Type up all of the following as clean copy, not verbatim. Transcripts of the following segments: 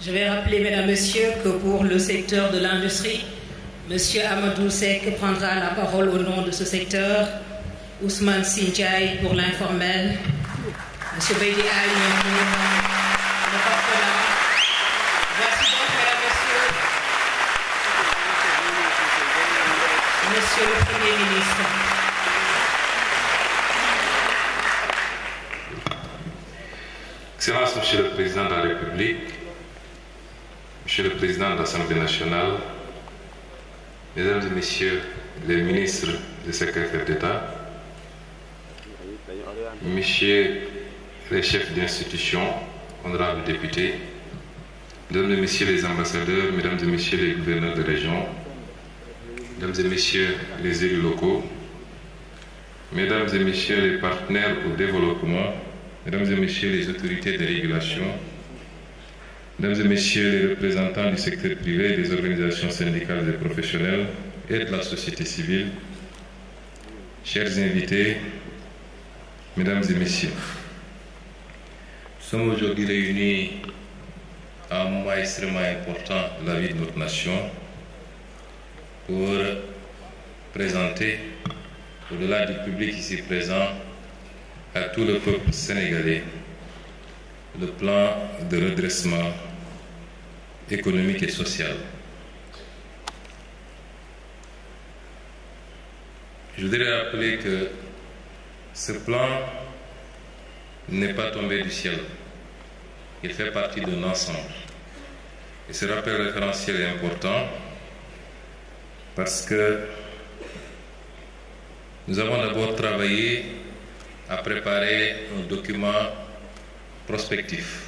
Je vais rappeler, mesdames, messieurs, que pour le secteur de l'industrie, M. Amadou Sek prendra la parole au nom de ce secteur, Ousmane Sindiaye pour l'informel, M. Bedi Ali pour le patronat. Merci donc, mesdames, messieurs. Monsieur le Premier ministre. Excellence, Monsieur le Président de la République, Monsieur le Président de l'Assemblée nationale, Mesdames et Messieurs les ministres et secrétaires d'État, Messieurs les chefs d'institution, honorables députés, Mesdames et Messieurs les ambassadeurs, Mesdames et Messieurs les gouverneurs de région, Mesdames et Messieurs les élus locaux, Mesdames et Messieurs les partenaires au développement, Mesdames et Messieurs les autorités de régulation, Mesdames et Messieurs les représentants du secteur privé, des organisations syndicales et professionnelles et de la société civile, chers invités, Mesdames et Messieurs, nous sommes aujourd'hui réunis à un moment extrêmement important de la vie de notre nation pour présenter, au-delà du public ici présent, à tout le peuple sénégalais, le plan de redressement économique et social. Je voudrais rappeler que ce plan n'est pas tombé du ciel. Il fait partie d'un ensemble. Et ce rappel référentiel est important parce que nous avons d'abord travaillé à préparer un document prospectif.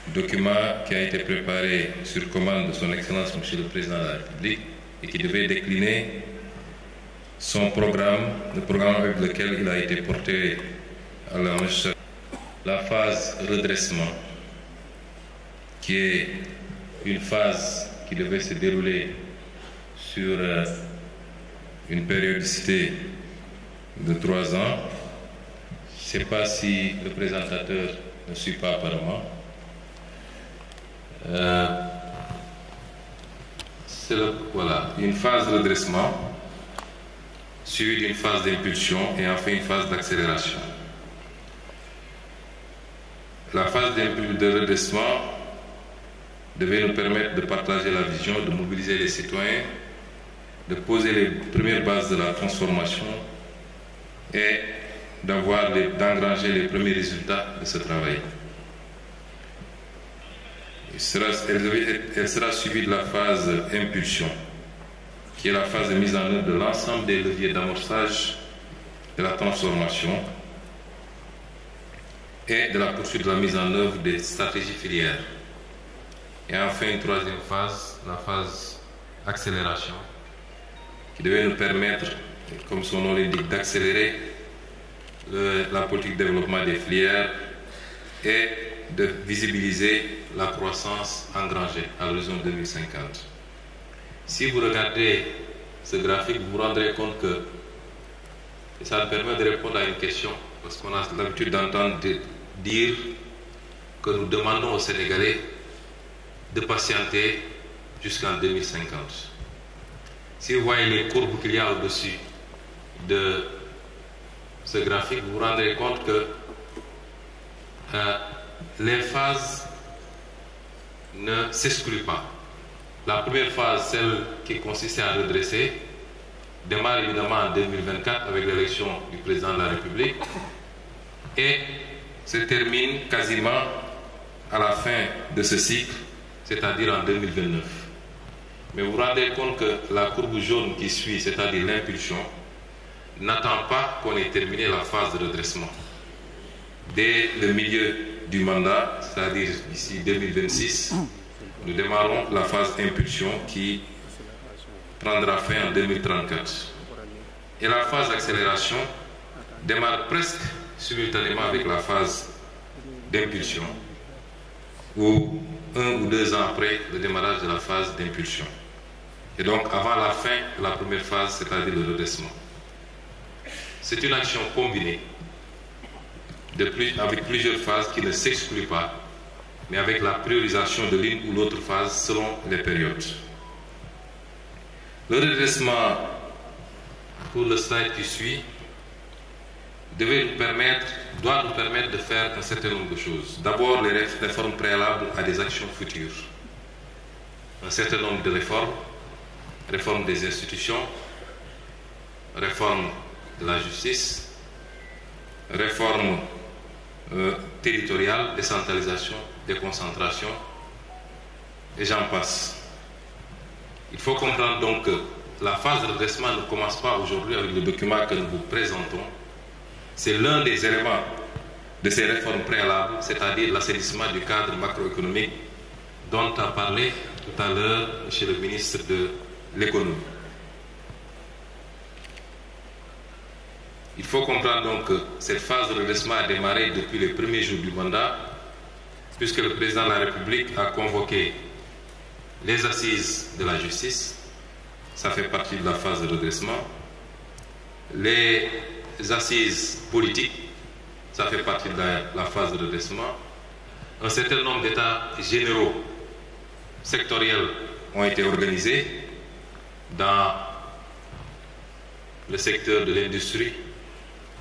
Document qui a été préparé sur commande de son Excellence Monsieur le Président de la République et qui devait décliner son programme, le programme avec lequel il a été porté à la phase redressement, qui est une phase qui devait se dérouler sur une périodicité de 3 ans. Je ne sais pas si le présentateur ne suit pas apparemment. C'est une phase de redressement suivie d'une phase d'impulsion et enfin une phase d'accélération. La phase de redressement devait nous permettre de partager la vision, de mobiliser les citoyens, de poser les premières bases de la transformation et d'engranger les premiers résultats de ce travail. Elle sera suivie de la phase impulsion, qui est la phase de mise en œuvre de l'ensemble des leviers d'amorçage de la transformation et de la poursuite de la mise en œuvre des stratégies filières. Et enfin, une troisième phase, la phase accélération, qui devait nous permettre, comme son nom l'indique, d'accélérer la politique de développement des filières et de visibiliser la croissance engrangée à l'horizon 2050. Si vous regardez ce graphique, vous vous rendrez compte que ça me permet de répondre à une question, parce qu'on a l'habitude d'entendre dire que nous demandons aux Sénégalais de patienter jusqu'en 2050. Si vous voyez les courbes qu'il y a au-dessus de ce graphique, vous vous rendrez compte que les phases ne s'excluent pas. La première phase, celle qui consistait à redresser, démarre évidemment en 2024 avec l'élection du président de la République et se termine quasiment à la fin de ce cycle, c'est-à-dire en 2029. Mais vous vous rendez compte que la courbe jaune qui suit, c'est-à-dire l'impulsion, n'attend pas qu'on ait terminé la phase de redressement. Dès le milieu du mandat, c'est-à-dire d'ici 2026, nous démarrons la phase impulsion qui prendra fin en 2034. Et la phase d'accélération démarre presque simultanément avec la phase d'impulsion, ou 1 ou 2 ans après le démarrage de la phase d'impulsion. Et donc avant la fin de la première phase, c'est-à-dire le redressement. C'est une action combinée avec plusieurs phases qui ne s'excluent pas mais avec la priorisation de l'une ou l'autre phase selon les périodes. Le redressement, pour le slide qui suit, doit nous permettre de faire un certain nombre de choses. D'abord, les réformes préalables à des actions futures. Un certain nombre de réformes, réforme des institutions, réforme de la justice, réforme territoriale, décentralisation, déconcentration, et j'en passe. Il faut comprendre donc que la phase de redressement ne commence pas aujourd'hui avec le document que nous vous présentons. C'est l'un des éléments de ces réformes préalables, c'est-à-dire l'assainissement du cadre macroéconomique dont a parlé tout à l'heure M. le ministre de l'Économie. Il faut comprendre donc que cette phase de redressement a démarré depuis les premiers jours du mandat, puisque le président de la République a convoqué les assises de la justice, ça fait partie de la phase de redressement, les assises politiques, ça fait partie de la phase de redressement, un certain nombre d'états généraux sectoriels ont été organisés dans le secteur de l'industrie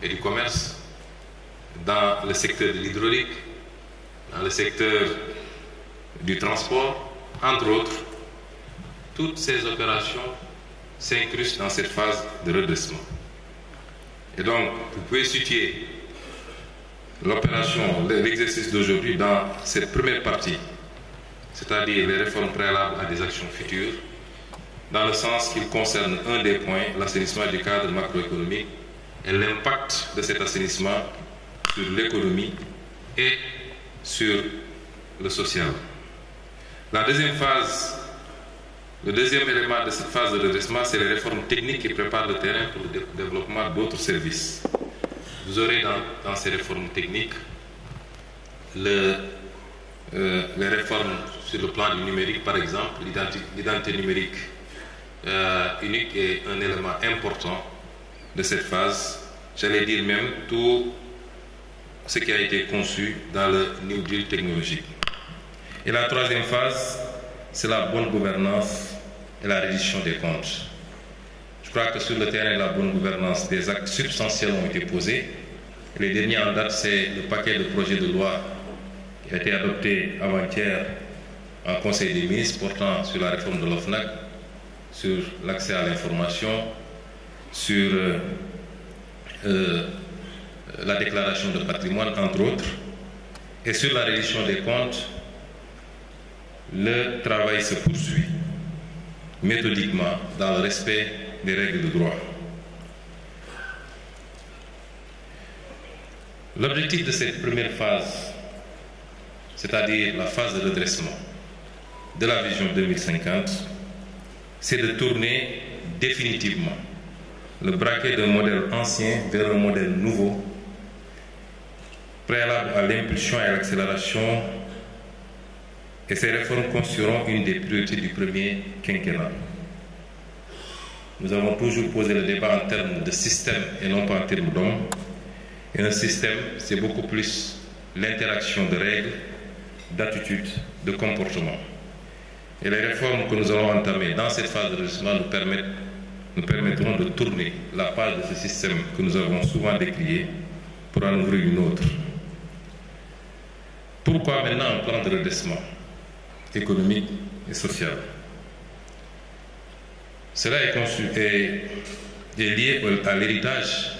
et du commerce, dans le secteur de l'hydraulique, dans le secteur du transport, entre autres. Toutes ces opérations s'incrustent dans cette phase de redressement. Et donc, vous pouvez situer l'opération, l'exercice d'aujourd'hui dans cette première partie, c'est-à-dire les réformes préalables à des actions futures, dans le sens qu'il concerne un des points, l'assainissement du cadre macroéconomique et l'impact de cet assainissement sur l'économie et sur le social. La deuxième phase, le deuxième élément de cette phase de redressement, c'est les réformes techniques qui préparent le terrain pour le développement d'autres services. Vous aurez dans ces réformes techniques les réformes sur le plan du numérique, par exemple. L'identité numérique unique est un élément important de cette phase. J'allais dire même tout ce qui a été conçu dans le New Deal technologique. Et la troisième phase, c'est la bonne gouvernance et la reddition des comptes. Je crois que sur le terrain de la bonne gouvernance, des actes substantiels ont été posés. Et les derniers en date, c'est le paquet de projets de loi qui a été adopté avant-hier en Conseil des ministres portant sur la réforme de l'OFNAC, sur l'accès à l'information, sur la déclaration de patrimoine, entre autres, et sur la reddition des comptes. Le travail se poursuit méthodiquement dans le respect des règles de droit. L'objectif de cette première phase, c'est-à-dire la phase de redressement de la vision 2050, c'est de tourner définitivement le braquet d'un modèle ancien vers un modèle nouveau, préalable à l'impulsion et à l'accélération. Et ces réformes constitueront une des priorités du premier quinquennat. Nous avons toujours posé le débat en termes de système et non pas en termes d'hommes. Et un système, c'est beaucoup plus l'interaction de règles, d'attitudes, de comportements. Et les réformes que nous allons entamer dans cette phase de redressement nous permettront de tourner la page de ce système que nous avons souvent décrié pour en ouvrir une autre. Pourquoi maintenant un plan de redressement économique et social? Cela est lié à l'héritage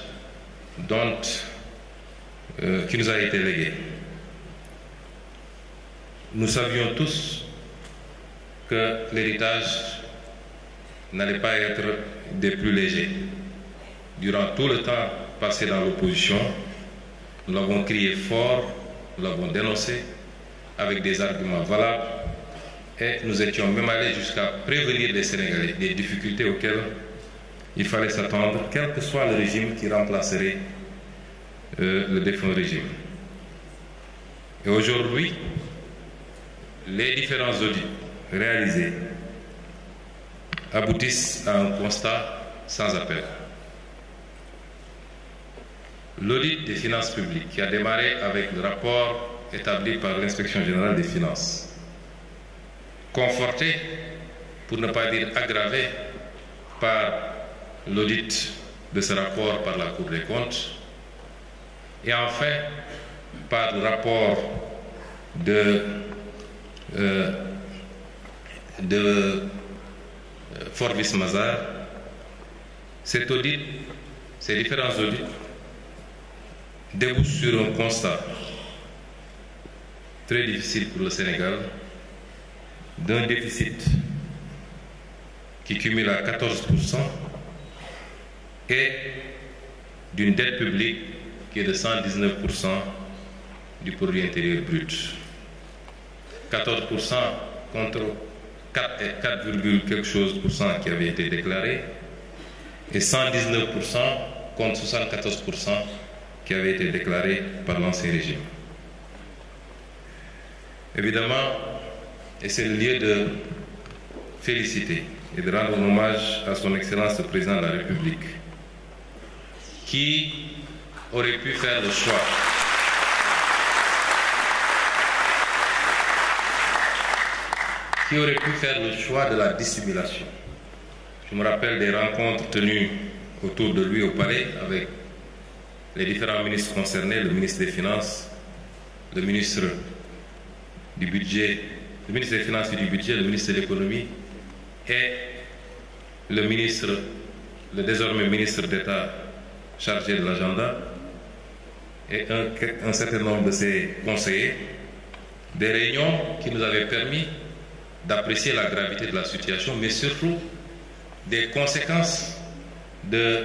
qui nous a été légué. Nous savions tous que l'héritage n'allait pas être des plus légers. Durant tout le temps passé dans l'opposition, nous l'avons crié fort, nous l'avons dénoncé avec des arguments valables et nous étions même allés jusqu'à prévenir les Sénégalais des difficultés auxquelles il fallait s'attendre, quel que soit le régime qui remplacerait le défunt régime. Et aujourd'hui, les différents audits réalisés aboutissent à un constat sans appel. L'audit des finances publiques qui a démarré avec le rapport établi par l'Inspection générale des finances, conforté, pour ne pas dire aggravé, par l'audit de ce rapport par la Cour des comptes, et enfin par le rapport de Forbis Mazars. Cet audit, ces différents audits, débouchent sur un constat très difficile pour le Sénégal, d'un déficit qui cumule à 14% et d'une dette publique qui est de 119% du produit intérieur brut. 14% contre 4 quelque chose % qui avait été déclaré et 119% contre 74% qui avait été déclaré par l'ancien régime. Évidemment, et c'est le lieu de féliciter et de rendre hommage à son Excellence le Président de la République, qui aurait pu faire le choix de la dissimulation. Je me rappelle des rencontres tenues autour de lui au palais avec les différents ministres concernés, le ministre des Finances, le ministre du Budget, le ministre des Finances et du Budget, le ministre de l'Économie et le désormais ministre d'État chargé de l'agenda et un certain nombre de ses conseillers, des réunions qui nous avaient permis d'apprécier la gravité de la situation, mais surtout des conséquences de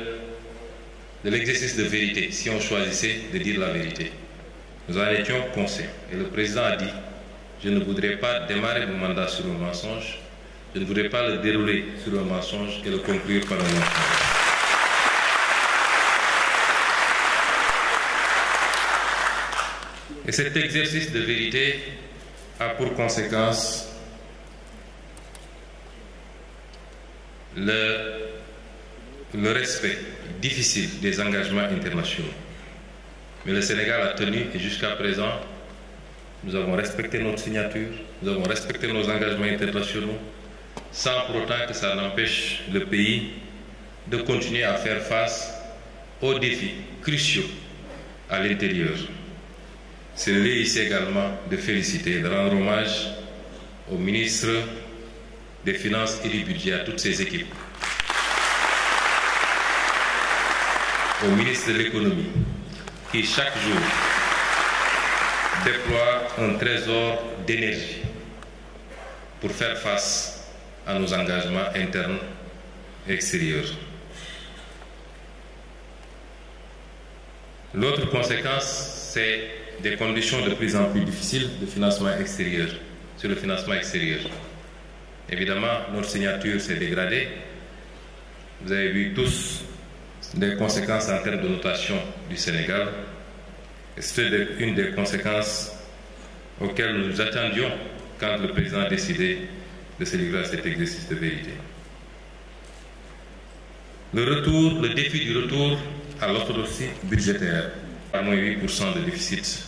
l'exercice de vérité, si on choisissait de dire la vérité. Nous en étions conscients. Et le président a dit, je ne voudrais pas démarrer mon mandat sur un mensonge, je ne voudrais pas le dérouler sur un mensonge et le conclure par un mensonge. Et cet exercice de vérité a pour conséquence le respect difficile des engagements internationaux. Mais le Sénégal a tenu et jusqu'à présent, nous avons respecté notre signature, nous avons respecté nos engagements internationaux, sans pour autant que ça n'empêche le pays de continuer à faire face aux défis cruciaux à l'intérieur. C'est le lieu ici également de féliciter et de rendre hommage au ministre des Finances et du Budget, à toutes ses équipes, au ministre de l'Économie, qui chaque jour déploie un trésor d'énergie pour faire face à nos engagements internes et extérieurs. L'autre conséquence, c'est des conditions de plus en plus difficiles de financement extérieur, sur le financement extérieur. Évidemment, notre signature s'est dégradée. Vous avez vu tous les conséquences en termes de notation du Sénégal. C'était une des conséquences auxquelles nous nous attendions quand le président a décidé de se livrer à cet exercice de vérité. Le défi du retour à l'orthodoxie budgétaire, à moins 8% de déficit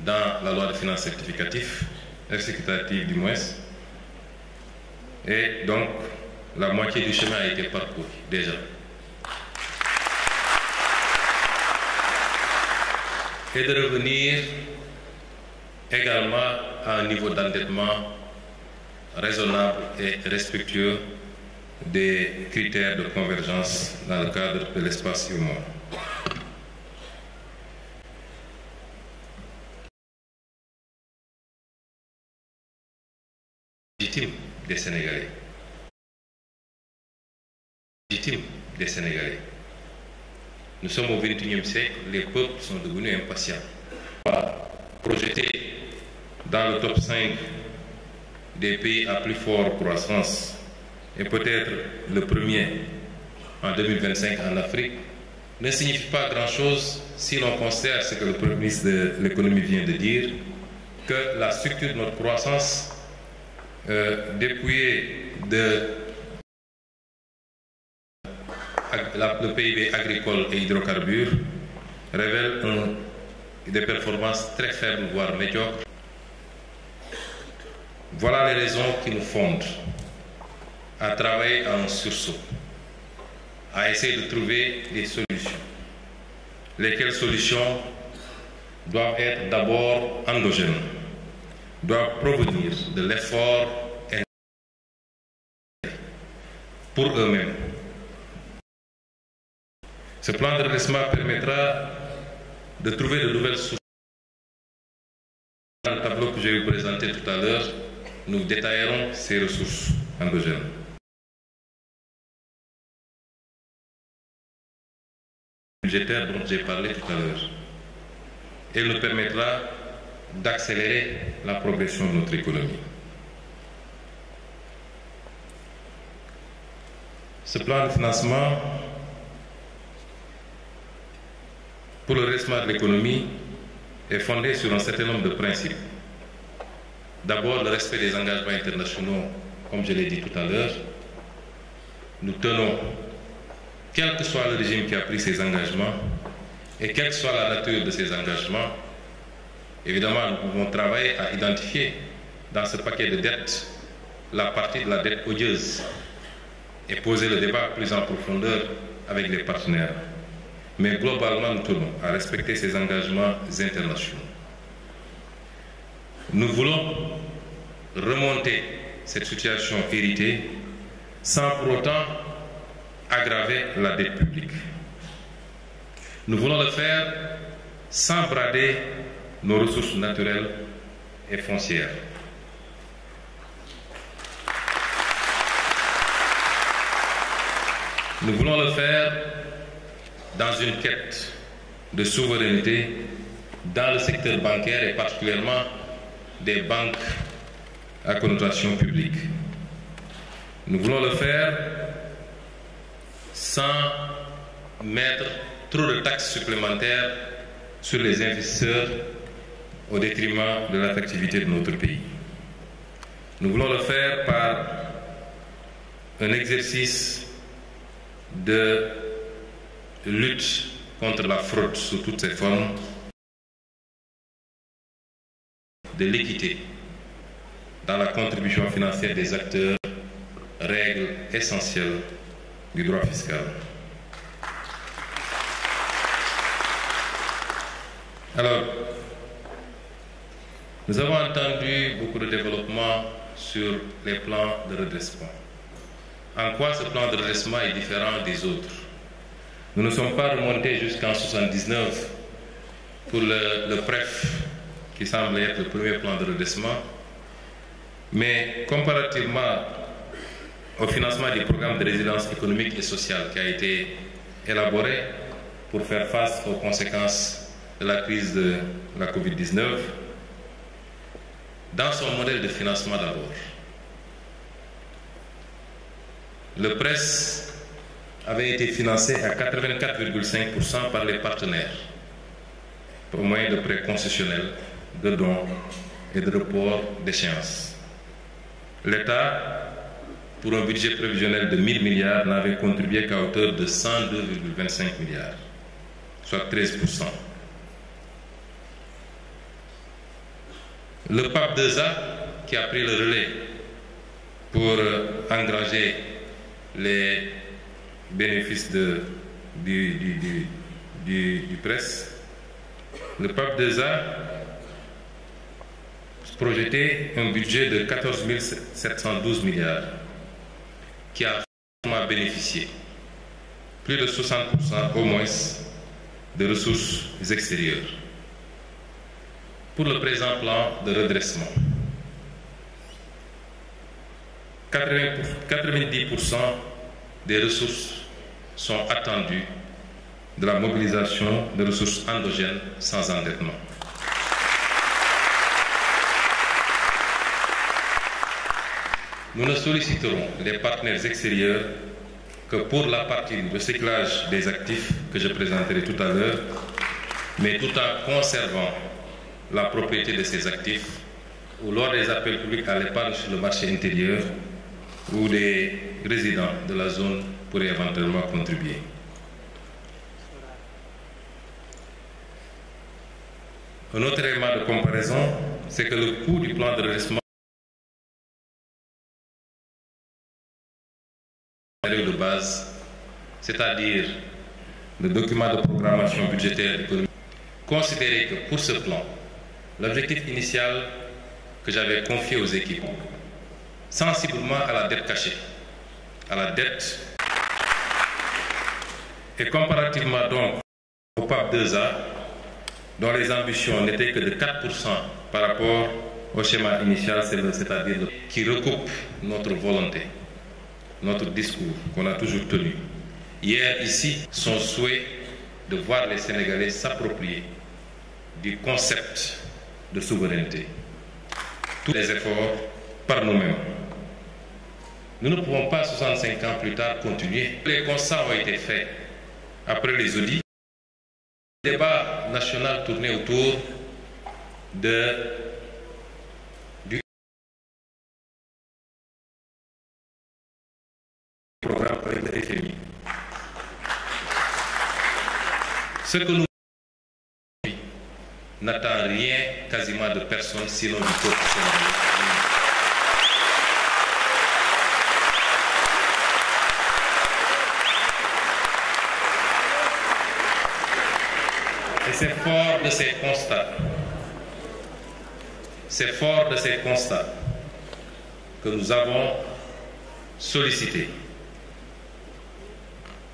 dans la loi de finances rectificative du moins, et donc la moitié du chemin a été parcouru déjà. Et de revenir également à un niveau d'endettement raisonnable et respectueux des critères de convergence dans le cadre de l'espace humain. Légitime des Sénégalais. Légitime des Sénégalais. Nous sommes au XXIe siècle, les peuples sont devenus impatients. Projeté dans le top 5 des pays à plus forte croissance et peut-être le premier en 2025 en Afrique ne signifie pas grand-chose si l'on considère ce que le Premier ministre de l'économie vient de dire, que la structure de notre croissance dépouillée de le PIB agricole et hydrocarbures révèle et des performances très faibles, voire médiocres. Voilà les raisons qui nous fondent à travailler en sursaut, à essayer de trouver des solutions. Lesquelles solutions doivent être d'abord endogènes, doivent provenir de l'effort pour eux-mêmes. Ce plan de redressement permettra de trouver de nouvelles sources. Dans le tableau que je vais vous présenter tout à l'heure, nous détaillerons ces ressources endogènes. Budgétaire dont j'ai parlé tout à l'heure. Elle nous permettra d'accélérer la progression de notre économie. Ce plan de financement pour le redressement de l'économie est fondé sur un certain nombre de principes. D'abord, le respect des engagements internationaux, comme je l'ai dit tout à l'heure. Nous tenons, quel que soit le régime qui a pris ces engagements et quelle que soit la nature de ces engagements, évidemment, nous pouvons travailler à identifier dans ce paquet de dettes la partie de la dette odieuse et poser le débat plus en profondeur avec les partenaires. Mais globalement, nous tenons à respecter ces engagements internationaux. Nous voulons remonter cette situation héritée sans pour autant aggraver la dette publique. Nous voulons le faire sans brader nos ressources naturelles et foncières. Nous voulons le faire dans une quête de souveraineté dans le secteur bancaire et particulièrement des banques à connotation publique. Nous voulons le faire sans mettre trop de taxes supplémentaires sur les investisseurs au détriment de l'attractivité de notre pays. Nous voulons le faire par un exercice de lutte contre la fraude sous toutes ses formes, de l'équité dans la contribution financière des acteurs, règle essentielle du droit fiscal. Alors, nous avons entendu beaucoup de développement sur les plans de redressement. En quoi ce plan de redressement est différent des autres? Nous ne sommes pas remontés jusqu'en 1979 pour le PREF, qui semble être le premier plan de redressement, mais comparativement au financement du programme de résilience économique et sociale qui a été élaboré pour faire face aux conséquences de la crise de la COVID-19, dans son modèle de financement d'abord, le PRES avait été financé à 84,5% par les partenaires, au moyen de prêts concessionnels, de dons et de reports d'échéance. L'État, pour un budget prévisionnel de 1000 milliards, n'avait contribué qu'à hauteur de 102,25 milliards, soit 13%. Le PAP 2A, qui a pris le relais pour engranger les bénéfices du PRES, le PAP 2A projetait un budget de 14 712 milliards qui a bénéficié plus de 60% au moins de ressources extérieures. Pour le présent plan de redressement, 90% des ressources sont attendues de la mobilisation de ressources endogènes sans endettement. Nous ne solliciterons les partenaires extérieurs que pour la partie de recyclage des actifs que je présenterai tout à l'heure, mais tout en conservant la propriété de ces actifs, ou lors des appels publics à l'épargne sur le marché intérieur, où des résidents de la zone pourraient éventuellement contribuer. Un autre élément de comparaison, c'est que le coût du plan de redressement de base, c'est-à-dire le document de programmation budgétaire économique, considérer que pour ce plan, l'objectif initial que j'avais confié aux équipes, sensiblement à la dette cachée, à la dette, et comparativement donc au PAP 2A, dont les ambitions n'étaient que de 4% par rapport au schéma initial, c'est-à-dire qui recoupe notre volonté, notre discours qu'on a toujours tenu. Hier, ici, son souhait de voir les Sénégalais s'approprier du concept de souveraineté. Tous les efforts par nous-mêmes. Nous ne pouvons pas, 65 ans plus tard, continuer. Les constats ont été faits après les audits. Le débat national tournait autour du programme avec le FMI. Ce que nous n'attend rien quasiment de personne sinon du peuple sénégalais. Et c'est fort de ces constats que nous avons sollicité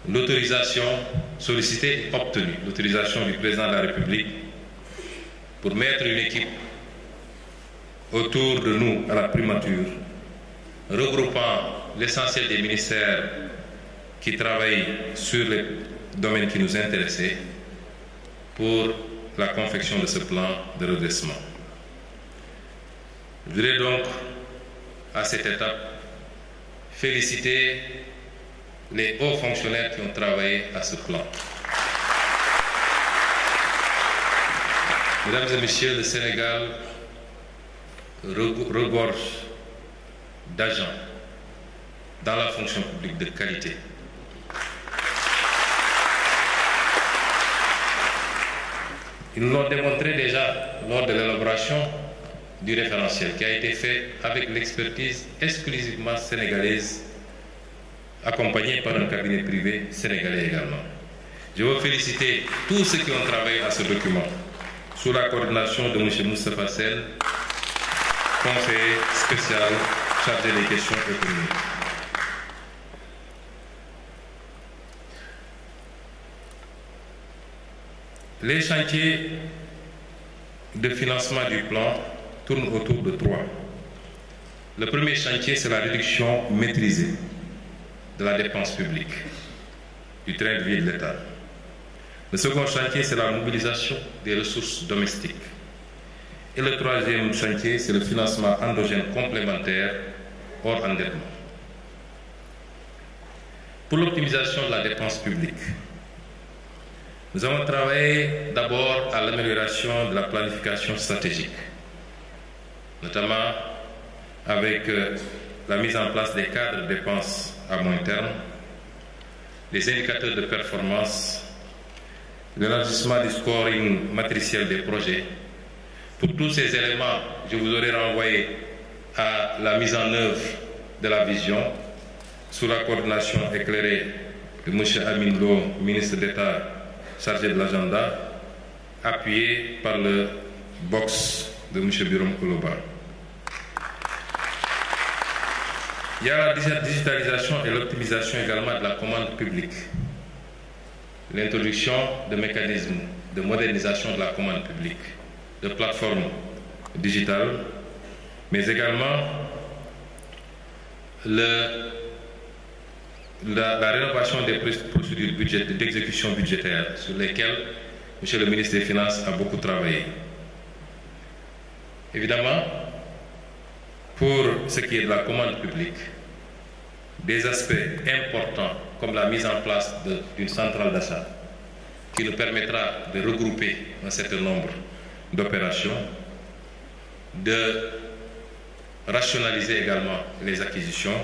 l'autorisation sollicitée et obtenue, l'autorisation du président de la République pour mettre une équipe autour de nous à la primature, regroupant l'essentiel des ministères qui travaillent sur les domaines qui nous intéressaient pour la confection de ce plan de redressement. Je voudrais donc, à cette étape, féliciter les hauts fonctionnaires qui ont travaillé à ce plan. Mesdames et messieurs, le Sénégal regorge d'agents dans la fonction publique de qualité. Ils nous l'ont démontré déjà lors de l'élaboration du référentiel qui a été fait avec l'expertise exclusivement sénégalaise, accompagnée par un cabinet privé sénégalais également. Je veux féliciter tous ceux qui ont travaillé à ce document, sous la coordination de M. Moustapha Sène, conseiller spécial chargé des questions économiques. Les chantiers de financement du plan tournent autour de 3. Le premier chantier, c'est la réduction maîtrisée de la dépense publique, du train de vie de l'État. Le second chantier, c'est la mobilisation des ressources domestiques. Et le troisième chantier, c'est le financement endogène complémentaire hors endettement. Pour l'optimisation de la dépense publique, nous avons travaillé d'abord à l'amélioration de la planification stratégique, notamment avec la mise en place des cadres de dépenses à moyen terme, les indicateurs de performance, l'élargissement du scoring matriciel des projets. Pour tous ces éléments, je vous aurais renvoyé à la mise en œuvre de la vision sous la coordination éclairée de M. Amin Lo, ministre d'État chargé de l'agenda, appuyé par le box de M. Birom Kouloba. Il y a la digitalisation et l'optimisation également de la commande publique. L'introduction de mécanismes de modernisation de la commande publique, de plateformes digitales, mais également la rénovation des procédures d'exécution budgétaire sur lesquelles M. le ministre des Finances a beaucoup travaillé. Évidemment, pour ce qui est de la commande publique, des aspects importants comme la mise en place d'une centrale d'achat qui nous permettra de regrouper un certain nombre d'opérations, de rationaliser également les acquisitions,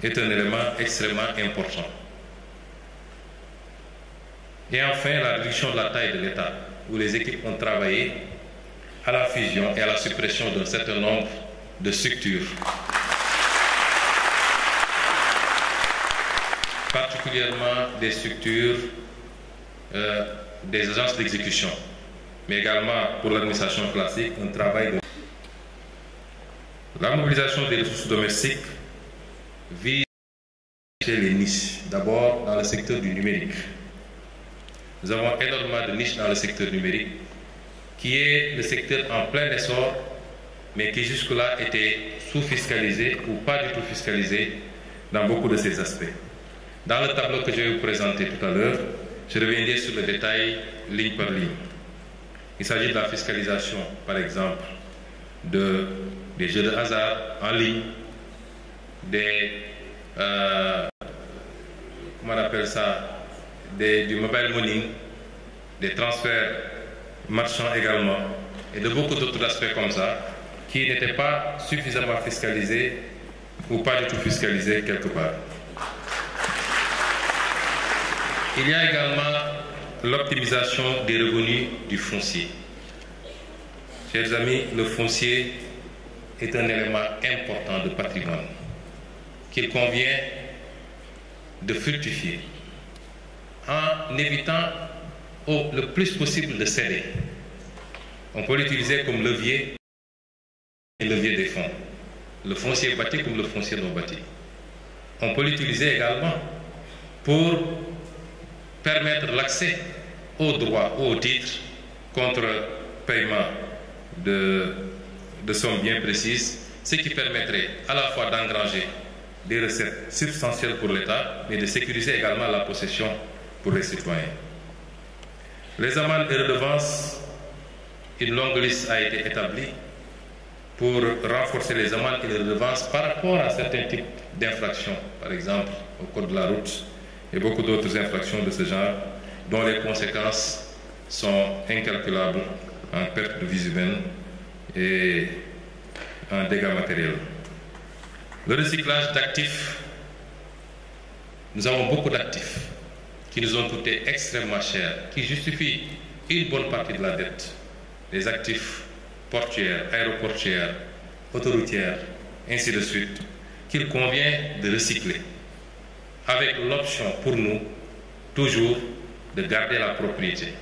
est un élément extrêmement important. Et enfin, la réduction de la taille de l'État. où les équipes ont travaillé à la fusion et à la suppression d'un certain nombre de structures, particulièrement des structures des agences d'exécution, mais également pour l'administration classique, un travail de... La mobilisation des ressources domestiques vise les niches, d'abord dans le secteur du numérique. Nous avons énormément de niches dans le secteur numérique, qui est le secteur en plein essor, mais qui jusque-là était sous-fiscalisé ou pas du tout fiscalisé dans beaucoup de ces aspects. Dans le tableau que je vais vous présenter tout à l'heure, je reviendrai sur le détail ligne par ligne. Il s'agit de la fiscalisation, par exemple, des jeux de hasard en ligne, comment on appelle ça, du mobile money, des transferts marchands également, et de beaucoup d'autres aspects comme ça, qui n'étaient pas suffisamment fiscalisés ou pas du tout fiscalisés quelque part. Il y a également l'optimisation des revenus du foncier. Chers amis, le foncier est un élément important de patrimoine qu'il convient de fructifier en évitant le plus possible de céder. On peut l'utiliser comme levier des fonds. Le foncier bâti comme le foncier non bâti. On peut l'utiliser également pour permettre l'accès aux droits ou aux titres contre paiement de sommes bien précises, ce qui permettrait à la fois d'engranger des recettes substantielles pour l'État, mais de sécuriser également la possession pour les citoyens. Les amendes et redevances, une longue liste a été établie pour renforcer les amendes et les redevances par rapport à certains types d'infractions, par exemple au code de la route et beaucoup d'autres infractions de ce genre, dont les conséquences sont incalculables en perte de vies humaines et en dégâts matériels. Le recyclage d'actifs, nous avons beaucoup d'actifs qui nous ont coûté extrêmement cher, qui justifient une bonne partie de la dette. Les actifs portuaires, aéroportuaires, autoroutières, ainsi de suite, qu'il convient de recycler, avec l'option pour nous, toujours, de garder la propriété.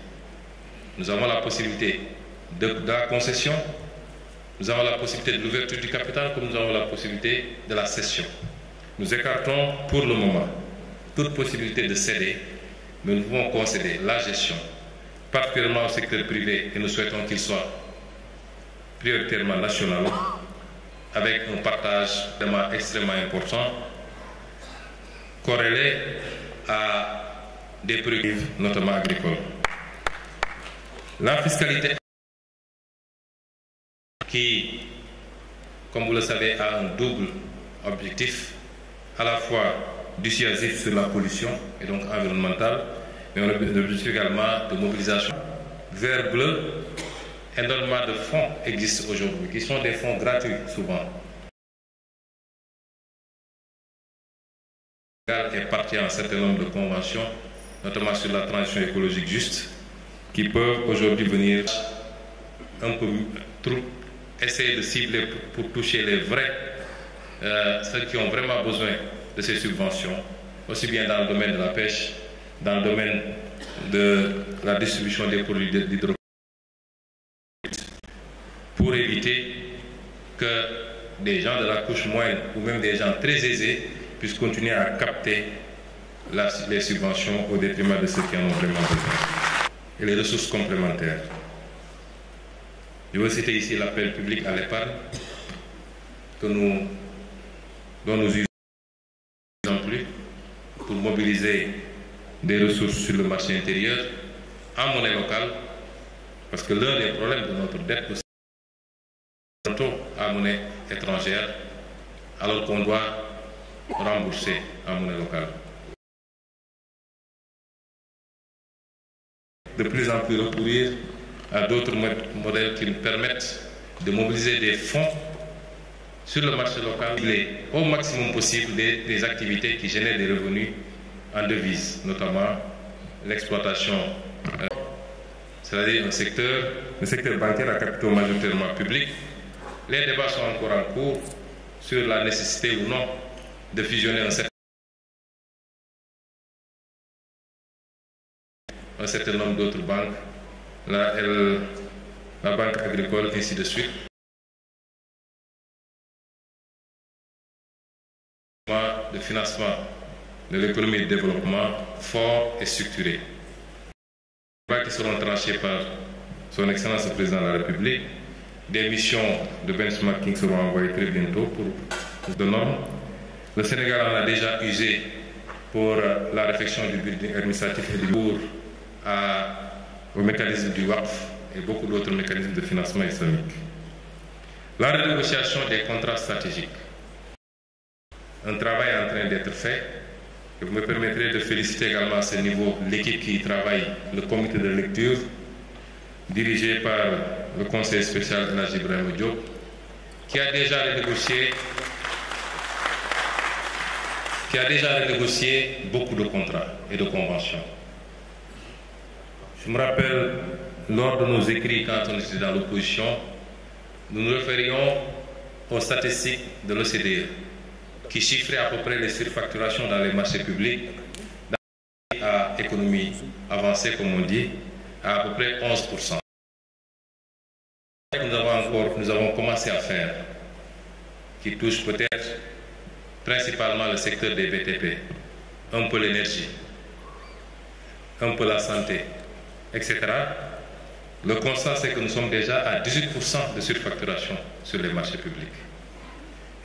Nous avons la possibilité de la concession, nous avons la possibilité de l'ouverture du capital, comme nous avons la possibilité de la cession. Nous écartons pour le moment toute possibilité de céder, mais nous pouvons concéder la gestion, particulièrement au secteur privé, et nous souhaitons qu'il soit prioritairement national, avec un partage vraiment extrêmement important, corrélé à des produits, notamment agricoles. La fiscalité qui, comme vous le savez, a un double objectif, à la fois dissuasif sur la pollution et donc environnementale, mais l'objectif également de mobilisation. Vert bleu, énormément de fonds existent aujourd'hui, qui sont des fonds gratuits souvent. Est parti à un certain nombre de conventions, notamment sur la transition écologique juste, qui peuvent aujourd'hui venir un peu trop essayer de cibler pour toucher les vrais, ceux qui ont vraiment besoin de ces subventions, aussi bien dans le domaine de la pêche, dans le domaine de la distribution des produits d'hydrocarbures, pour éviter que des gens de la couche moyenne ou même des gens très aisés puissent continuer à capter les subventions au détriment de ceux qui en ont vraiment besoin. Et les ressources complémentaires. Je veux citer ici l'appel public à l'épargne dont nous usons plus pour mobiliser des ressources sur le marché intérieur en monnaie locale, parce que l'un des problèmes de notre dette aussi est en monnaie étrangère, alors qu'on doit rembourser en monnaie locale. De plus en plus recourir à d'autres modèles qui nous permettent de mobiliser des fonds sur le marché local au maximum possible des activités qui génèrent des revenus en devises, notamment l'exploitation. c'est-à-dire le secteur bancaire à capitaux majoritairement publics, les débats sont encore en cours sur la nécessité ou non de fusionner un certain nombre d'autres banques, la Banque agricole, ainsi de suite. De financement de l'économie et du développement fort et structuré. Les débats qui seront tranchés par son Excellence le Président de la République, des missions de benchmarking seront envoyées très bientôt pour de normes. Le Sénégal en a déjà usé pour la réflexion du building administratif et du cours au mécanisme du WACF et beaucoup d'autres mécanismes de financement islamique. La renégociation des contrats stratégiques. Un travail est en train d'être fait. Et vous me permettrez de féliciter également à ce niveau l'équipe qui y travaille, le comité de lecture, dirigé par le conseiller spécial El Hadji Ibrahima Diop, qui a déjà renégocié beaucoup de contrats et de conventions. Je me rappelle, lors de nos écrits, quand on était dans l'opposition, nous nous référions aux statistiques de l'OCDE, qui chiffrait à peu près les surfacturations dans les marchés publics, à économie avancée, comme on dit, à peu près 11%. Nous avons commencé à faire, qui touche peut-être principalement le secteur des BTP, un peu l'énergie, un peu la santé, etc. Le constat, c'est que nous sommes déjà à 18% de surfacturation sur les marchés publics.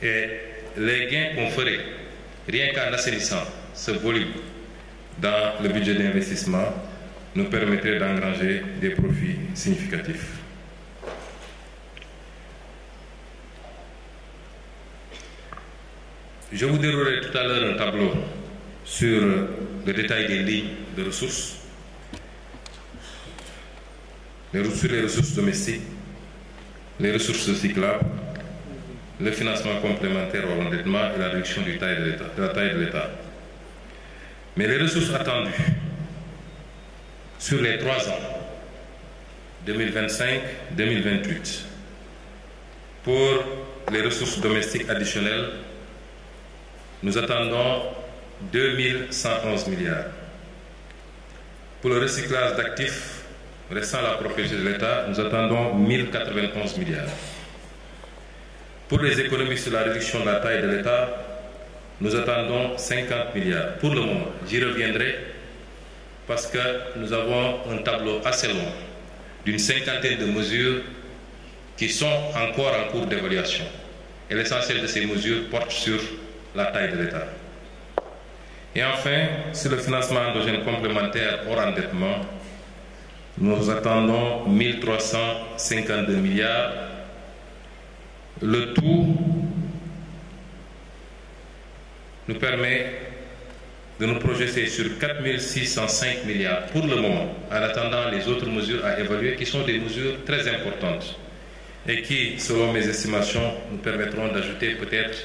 Et les gains qu'on ferait, rien qu'en assainissant ce volume dans le budget d'investissement, nous permettrait d'engranger des profits significatifs. Je vous déroulerai tout à l'heure un tableau sur le détail des lignes de ressources, les ressources domestiques, les ressources recyclables, le financement complémentaire au endettement et la réduction de la taille de l'État. Mais les ressources attendues sur les 3 ans, 2025-2028, pour les ressources domestiques additionnelles, nous attendons 2111 milliards. Pour le recyclage d'actifs restant la propriété de l'État, nous attendons 1091 milliards. Pour les économies sur la réduction de la taille de l'État, nous attendons 50 milliards. Pour le moment, j'y reviendrai parce que nous avons un tableau assez long d'une 50aine de mesures qui sont encore en cours d'évaluation. Et l'essentiel de ces mesures porte sur la taille de l'État. Et enfin, sur le financement endogène complémentaire hors endettement, nous attendons 1352 milliards. Le tout nous permet de nous projeter sur 4605 milliards pour le moment, en attendant les autres mesures à évaluer, qui sont des mesures très importantes et qui, selon mes estimations, nous permettront d'ajouter peut-être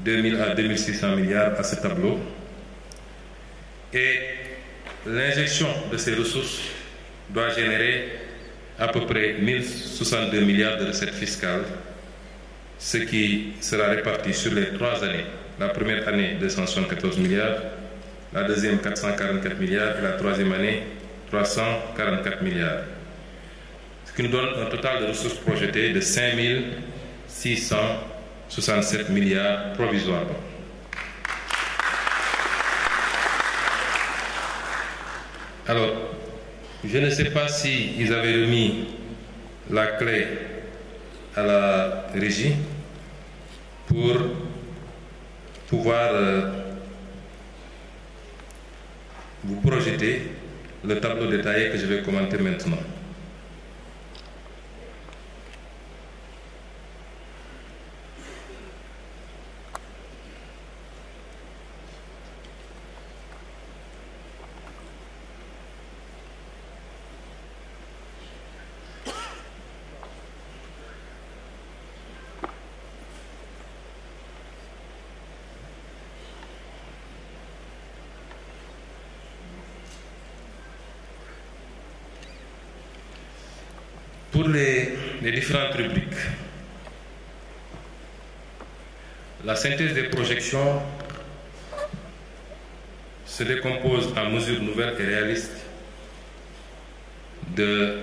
2000 à 2600 milliards à ce tableau. Et l'injection de ces ressources doit générer à peu près 1062 milliards de recettes fiscales, ce qui sera réparti sur les 3 années. La première année, 274 milliards, la deuxième, 444 milliards, et la troisième année, 344 milliards. Ce qui nous donne un total de ressources projetées de 5667 milliards provisoirement. Alors, je ne sais pas si ils avaient remis la clé à la régie pour pouvoir vous projeter le tableau détaillé que je vais commenter maintenant. Pour les différentes rubriques, la synthèse des projections se décompose en mesures nouvelles et réalistes de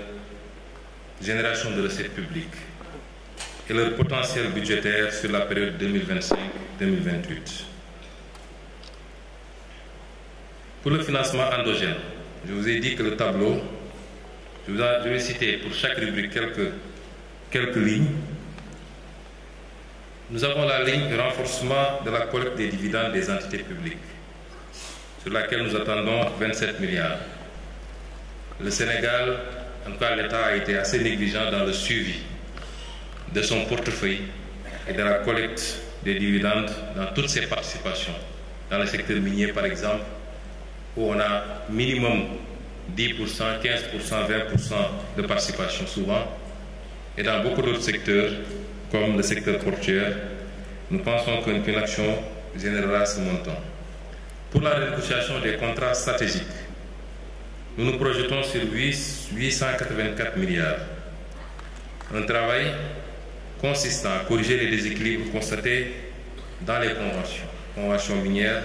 génération de recettes publiques et leur potentiel budgétaire sur la période 2025-2028. Pour le financement endogène, je vous ai dit que le tableau, je vais citer pour chaque rubrique quelques lignes. Nous avons la ligne renforcement de la collecte des dividendes des entités publiques, sur laquelle nous attendons 27 milliards. Le Sénégal, en tout cas l'État, a été assez négligent dans le suivi de son portefeuille et de la collecte des dividendes dans toutes ses participations. Dans le secteur minier, par exemple, où on a minimum 10%, 15%, 20% de participation souvent, et dans beaucoup d'autres secteurs, comme le secteur portuaire, nous pensons qu'une action générera ce montant. Pour la renégociation des contrats stratégiques, nous nous projetons sur 884 milliards. Un travail consistant à corriger les déséquilibres constatés dans les conventions minières,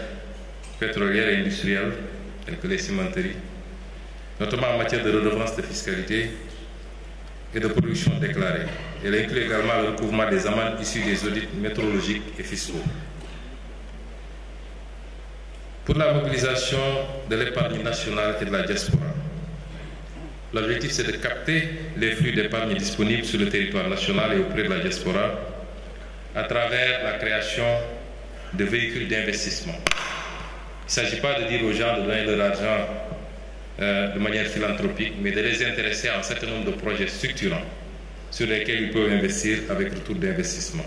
pétrolières et industrielles, telles que les cimenteries, notamment en matière de redevance de fiscalité et de production déclarée. Elle inclut également le recouvrement des amendes issues des audits métrologiques et fiscaux. Pour la mobilisation de l'épargne nationale et de la diaspora, l'objectif c'est de capter les flux d'épargne disponibles sur le territoire national et auprès de la diaspora à travers la création de véhicules d'investissement. Il ne s'agit pas de dire aux gens de donner leur argent de manière philanthropique, mais de les intéresser à un certain nombre de projets structurants sur lesquels ils peuvent investir avec retour d'investissement.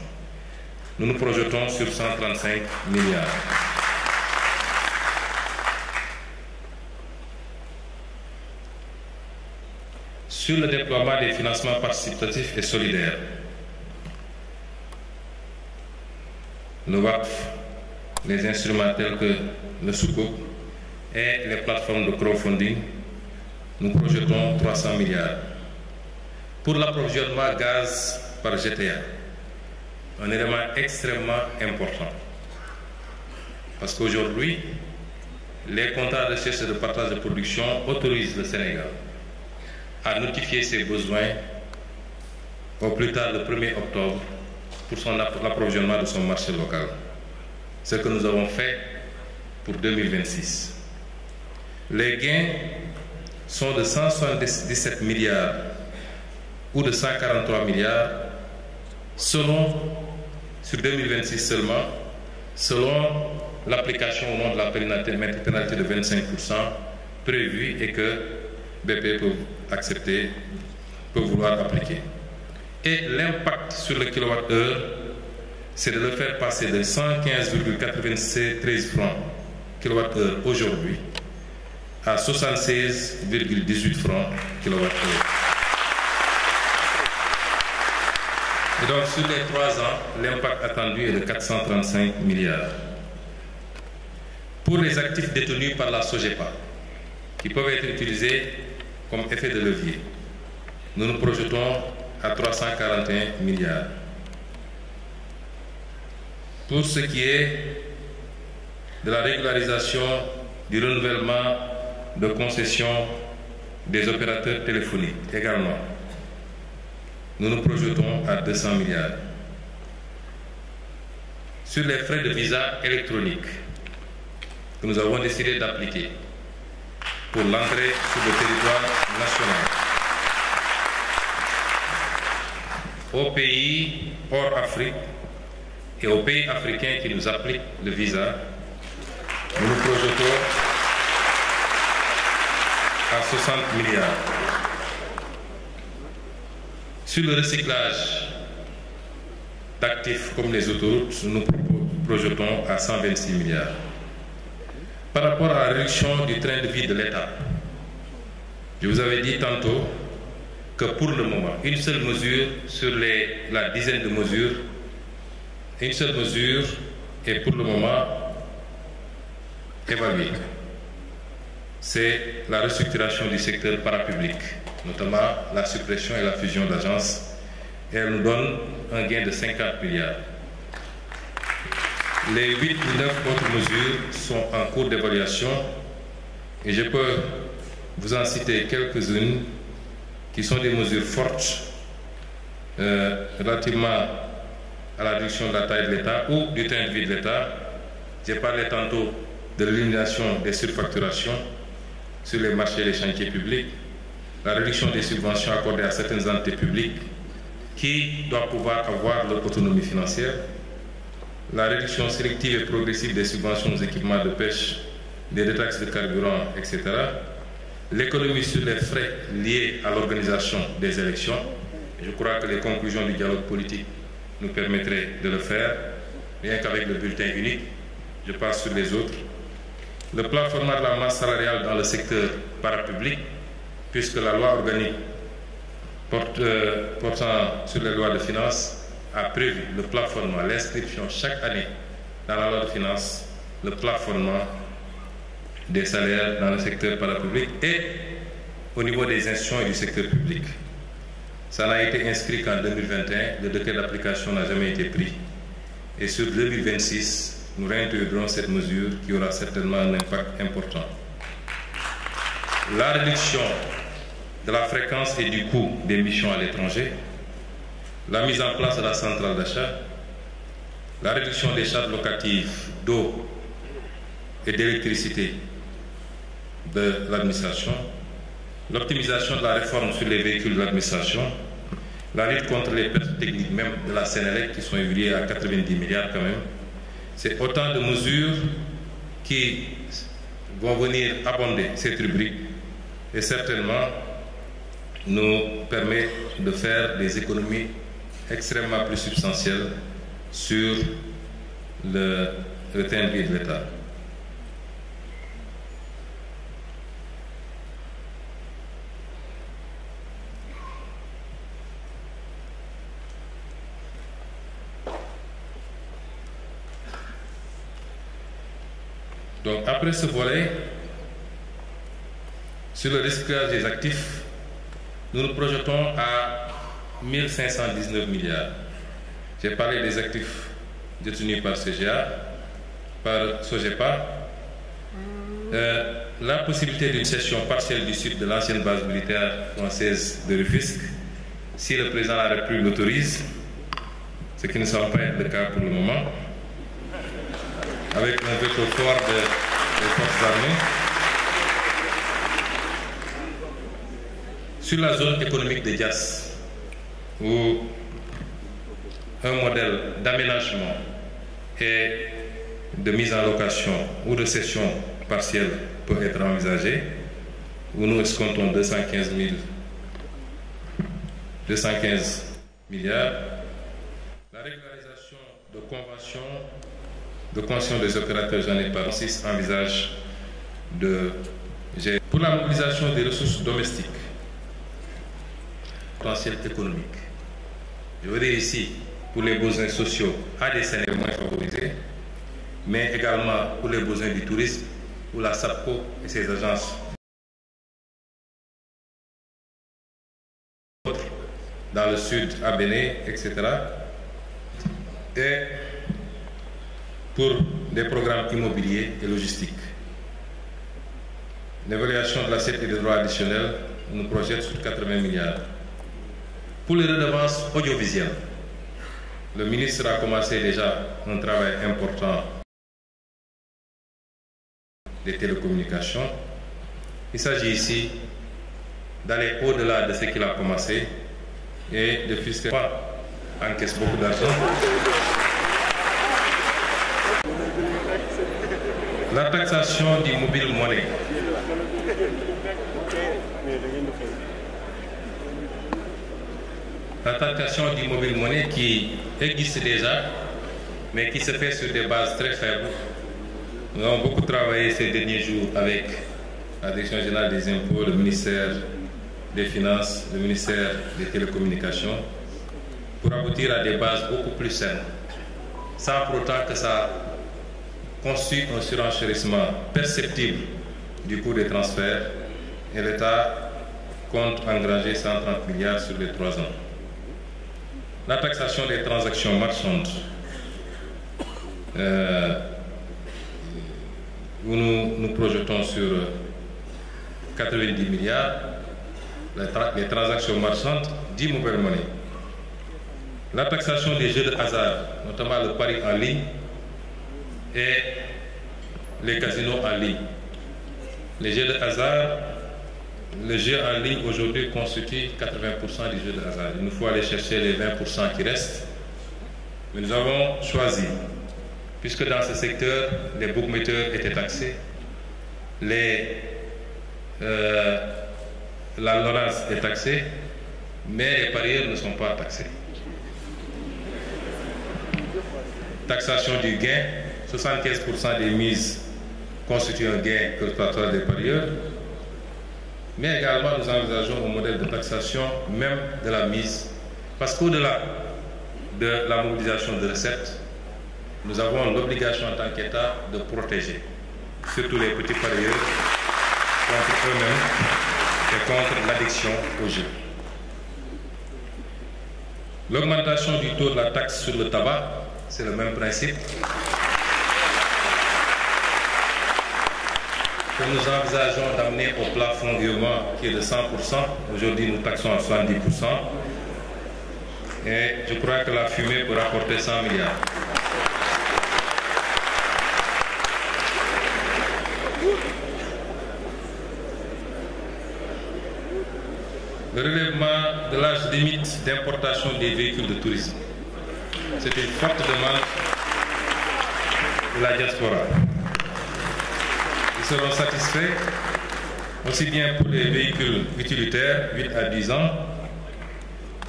Nous nous projetons sur 135 milliards. Sur le déploiement des financements participatifs et solidaires, le WACF, les instruments tels que le Soukouk et les plateformes de crowdfunding, nous projetons 300 milliards. Pour l'approvisionnement gaz par GTA, un élément extrêmement important. Parce qu'aujourd'hui, les contrats de recherche et de partage de production autorisent le Sénégal à notifier ses besoins au plus tard le 1er octobre pour l'approvisionnement de son marché local. Ce que nous avons fait pour 2026. Les gains sont de 177 milliards ou de 143 milliards sur 2026 seulement, selon l'application au nom de la pénalité de 25% prévue et que BP peut vouloir appliquer. Et l'impact sur le kilowattheure, c'est de le faire passer de 115,93 francs kilowattheure aujourd'hui à 76,18 francs kilowattheure. Et donc sur les 3 ans, l'impact attendu est de 435 milliards. Pour les actifs détenus par la SOGEPA, qui peuvent être utilisés comme effet de levier, nous nous projetons à 341 milliards. Pour ce qui est de la régularisation du renouvellement de concession des opérateurs téléphoniques également, nous nous projetons à 200 milliards. Sur les frais de visa électronique que nous avons décidé d'appliquer pour l'entrée sur le territoire national aux pays hors Afrique et aux pays africains qui nous appliquent le visa, nous nous projetons à 60 milliards. Sur le recyclage d'actifs comme les autoroutes, nous nous projetons à 126 milliards. Par rapport à la réduction du train de vie de l'État, je vous avais dit tantôt que pour le moment, une seule mesure sur la dizaine de mesures, une seule mesure est pour le moment évaluée. C'est la restructuration du secteur parapublic. notamment la suppression et la fusion d'agences, et elle nous donne un gain de 50 milliards. Les 8 ou 9 autres mesures sont en cours d'évaluation et je peux vous en citer quelques-unes qui sont des mesures fortes relativement à la réduction de la taille de l'État ou du train de vie de l'État. J'ai parlé tantôt de l'élimination des surfacturations sur les marchés et les chantiers publics, la réduction des subventions accordées à certaines entités publiques qui doivent pouvoir avoir leur autonomie financière, la réduction sélective et progressive des subventions aux équipements de pêche, des détaxes de carburant, etc., l'économie sur les frais liés à l'organisation des élections. Je crois que les conclusions du dialogue politique nous permettraient de le faire, rien qu'avec le bulletin unique. Je passe sur les autres. Le plafonnement de la masse salariale dans le secteur parapublic, puisque la loi organique portant sur les lois de finances a prévu le plafonnement, l'inscription chaque année dans la loi de finances, le plafonnement des salaires dans le secteur parapublic et au niveau des institutions et du secteur public. Ça n'a été inscrit qu'en 2021, le décret d'application n'a jamais été pris. Et sur 2026, nous réintégrerons cette mesure qui aura certainement un impact important. La réduction de la fréquence et du coût des missions à l'étranger, la mise en place de la centrale d'achat, la réduction des charges locatives d'eau et d'électricité de l'administration, l'optimisation de la réforme sur les véhicules de l'administration, la lutte contre les pertes techniques même de la Sénélec qui sont évaluées à 90 milliards quand même. C'est autant de mesures qui vont venir abonder cette rubrique et certainement nous permettre de faire des économies extrêmement plus substantielles sur le train de vie de l'État. Donc après ce volet, sur le recyclage des actifs, nous nous projetons à 1519 milliards. J'ai parlé des actifs détenus par CGA, par SOGEPA, la possibilité d'une cession partielle du site de l'ancienne base militaire française de Rufisque, si le président de la République l'autorise, ce qui ne semble pas être le cas pour le moment, avec un veto fort des forces armées. Sur la zone économique de Diass, où un modèle d'aménagement et de mise en location ou de cession partielle peut être envisagé, où nous escomptons 215 milliards, la régularisation de conventions de conscience des opérateurs, j'en ai parlé, envisage de gérer. Pour la mobilisation des ressources domestiques, potentiel économique, je veux dire ici, pour les besoins sociaux, à des Sénégalais moins favorisés, mais également pour les besoins du tourisme, pour la SAPCO et ses agences. Dans le sud, à Bénin, etc. Et pour des programmes immobiliers et logistiques. L'évaluation de l'assiette et des droits additionnels nous projette sur 80 milliards. Pour les redevances audiovisuelles, le ministre a commencé déjà un travail important des télécommunications. Il s'agit ici d'aller au-delà de ce qu'il a commencé et de fiscaliser encaisse beaucoup d'argent. La taxation du mobile money. La taxation du mobile money qui existe déjà, mais qui se fait sur des bases très faibles. Nous avons beaucoup travaillé ces derniers jours avec la Direction générale des impôts, le ministère des Finances, le ministère des Télécommunications, pour aboutir à des bases beaucoup plus saines, sans pour autant que ça constitue un surenchérissement perceptible du coût des transferts, et l'État compte engranger 130 milliards sur les 3 ans. La taxation des transactions marchandes, où nous projetons sur 90 milliards, les transactions marchandes, 10 mobile money. La taxation des jeux de hasard, notamment le pari en ligne et les casinos en ligne. Les jeux de hasard, le jeu en ligne aujourd'hui constitue 80% des jeux de hasard. Il nous faut aller chercher les 20% qui restent. Mais nous avons choisi, puisque dans ce secteur, les bookmakers étaient taxés, la LONASE est taxée, mais les parieurs ne sont pas taxés. Taxation du gain, 75% des mises constituent un gain exploitatoire des parieurs, mais également nous envisageons un modèle de taxation même de la mise, parce qu'au-delà de la mobilisation de recettes, nous avons l'obligation en tant qu'État de protéger surtout les petits parieurs contre eux-mêmes et contre l'addiction au jeu. L'augmentation du taux de la taxe sur le tabac, c'est le même principe. Que nous envisageons d'amener au plafond urbain qui est de 100%. Aujourd'hui, nous taxons à 70%. Et je crois que la fumée peut rapporter 100 milliards. Le relèvement de l'âge limite d'importation des véhicules de tourisme. C'est une forte demande de la diaspora. Ils seront satisfaits aussi bien pour les véhicules utilitaires, 8 à 10 ans,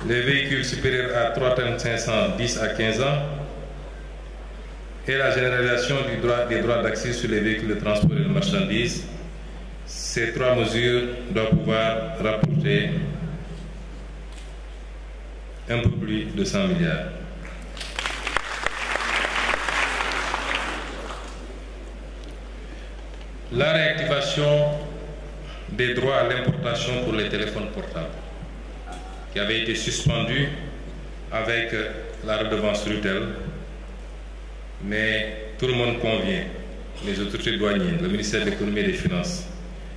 les véhicules supérieurs à 3 500, 10 à 15 ans, et la généralisation des droits d'accès sur les véhicules de transport et de marchandises. Ces 3 mesures doivent pouvoir rapporter un peu plus de 100 milliards. La réactivation des droits à l'importation pour les téléphones portables, qui avait été suspendue avec la redevance RUTEL, mais tout le monde convient, les autorités douanières, le ministère de l'économie et des finances,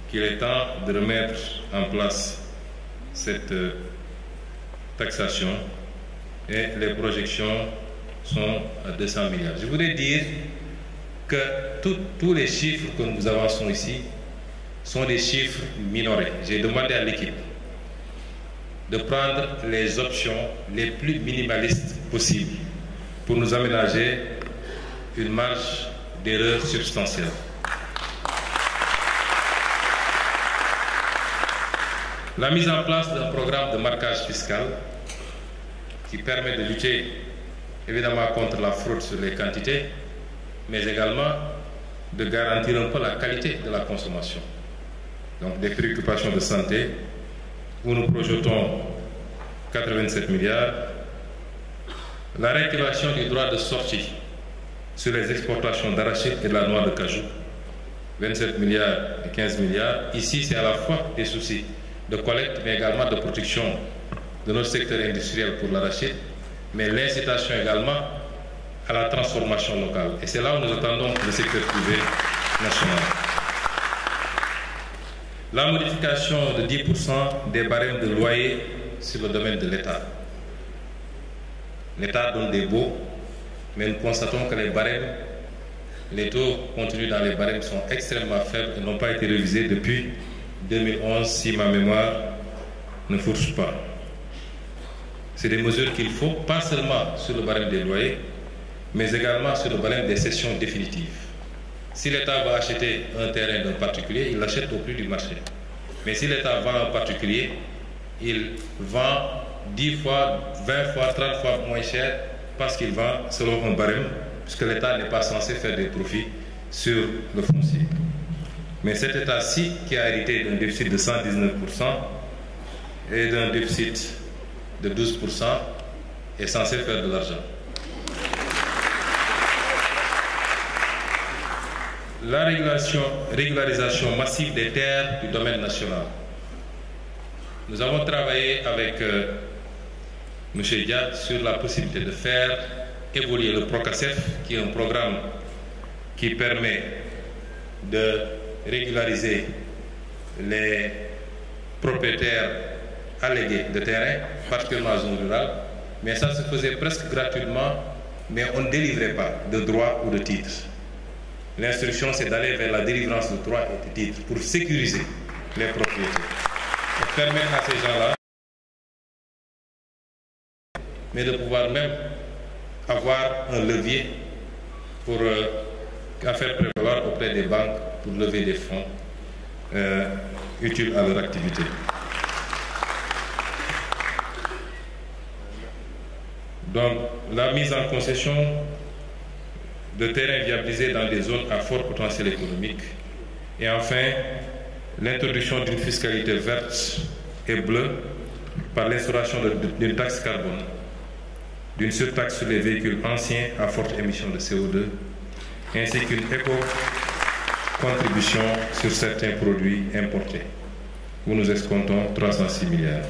qu'il est temps de remettre en place cette taxation et les projections sont à 200 milliards. Je voudrais dire que tous les chiffres que nous avançons ici sont des chiffres minorés. J'ai demandé à l'équipe de prendre les options les plus minimalistes possibles pour nous aménager une marge d'erreur substantielle. La mise en place d'un programme de marquage fiscal qui permet de lutter évidemment contre la fraude sur les quantités, mais également de garantir un peu la qualité de la consommation. Donc des préoccupations de santé, où nous projetons 87 milliards. La réactivation du droit de sortie sur les exportations d'arachide et de la noix de cajou, 27 milliards et 15 milliards. Ici, c'est à la fois des soucis de collecte, mais également de protection de notre secteur industriel pour l'arachide, mais l'incitation également à la transformation locale. Et c'est là où nous attendons le secteur privé national. La modification de 10% des barèmes de loyer sur le domaine de l'État. L'État donne des baux, mais nous constatons que les barèmes, les taux contenus dans les barèmes sont extrêmement faibles et n'ont pas été révisés depuis 2011, si ma mémoire ne fourche pas. C'est des mesures qu'il faut, pas seulement sur le barème des loyers, mais également sur le barème des cessions définitives. Si l'État va acheter un terrain d'un particulier, il l'achète au prix du marché. Mais si l'État vend à un particulier, il vend 10 fois, 20 fois, 30 fois moins cher parce qu'il vend selon un barème, puisque l'État n'est pas censé faire des profits sur le foncier. Mais cet État-ci, qui a hérité d'un déficit de 119% et d'un déficit de 12%, est censé faire de l'argent. La régularisation massive des terres du domaine national. Nous avons travaillé avec M. Dia sur la possibilité de faire évoluer le PROCASEF, qui est un programme qui permet de régulariser les propriétaires allégués de terrain, particulièrement en zone rurale, mais ça se faisait presque gratuitement, mais on ne délivrait pas de droits ou de titres. L'instruction, c'est d'aller vers la délivrance de droits et de titres pour sécuriser les propriétés et permettre à ces gens-là, mais de pouvoir même avoir un levier pour faire prévaloir auprès des banques pour lever des fonds utiles à leur activité. Donc, la mise en concession de terrains viabilisés dans des zones à fort potentiel économique. Et enfin, l'introduction d'une fiscalité verte et bleue par l'instauration d'une taxe carbone, d'une surtaxe sur les véhicules anciens à forte émission de CO2, ainsi qu'une éco-contribution sur certains produits importés, où nous escomptons 306 milliards.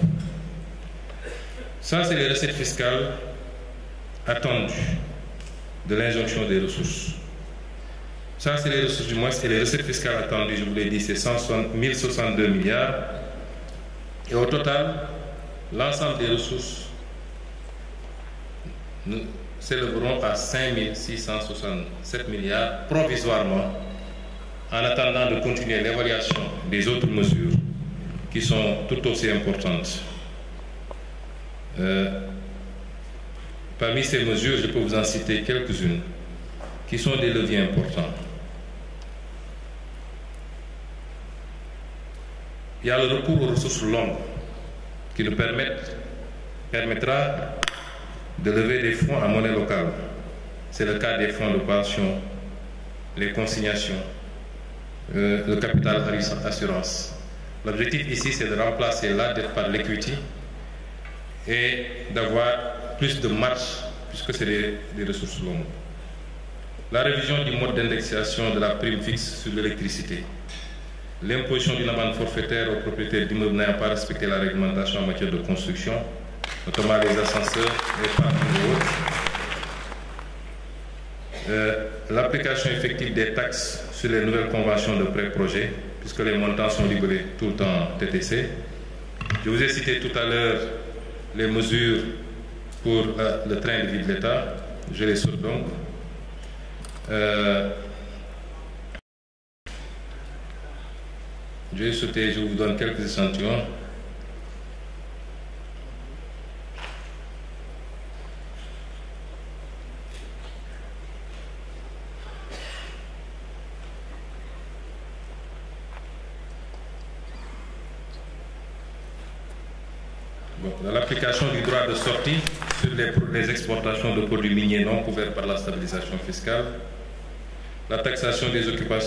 Ça, c'est les recettes fiscales attendues de l'injonction des ressources. Ça, c'est les ressources du moins, et les recettes fiscales attendues, je vous l'ai dit, c'est 1062 milliards. Et au total, l'ensemble des ressources nous s'élèveront à 5667 milliards provisoirement, en attendant de continuer l'évaluation des autres mesures qui sont tout aussi importantes. Parmi ces mesures, je peux vous en citer quelques-unes qui sont des leviers importants. Il y a le recours aux ressources longues qui nous permettra de lever des fonds en monnaie locale. C'est le cas des fonds de pension, les consignations, le capital assurance. L'objectif ici, c'est de remplacer la dette par l'equity et d'avoir plus de marge, puisque c'est des ressources longues. La révision du mode d'indexation de la prime fixe sur l'électricité. L'imposition d'une amende forfaitaire aux propriétaires d'immeubles n'ayant pas respecté la réglementation en matière de construction, notamment les ascenseurs, les parkings et autres. L'application effective des taxes sur les nouvelles conventions de pré-projet, puisque les montants sont libellés tout le temps TTC. Je vous ai cité tout à l'heure les mesures pour le train de vie de l'État. Je les saute donc. Je vais sauter, je vous donne quelques échantillons. L'application du droit de sortie sur les exportations de produits miniers non couverts par la stabilisation fiscale, la taxation des occupants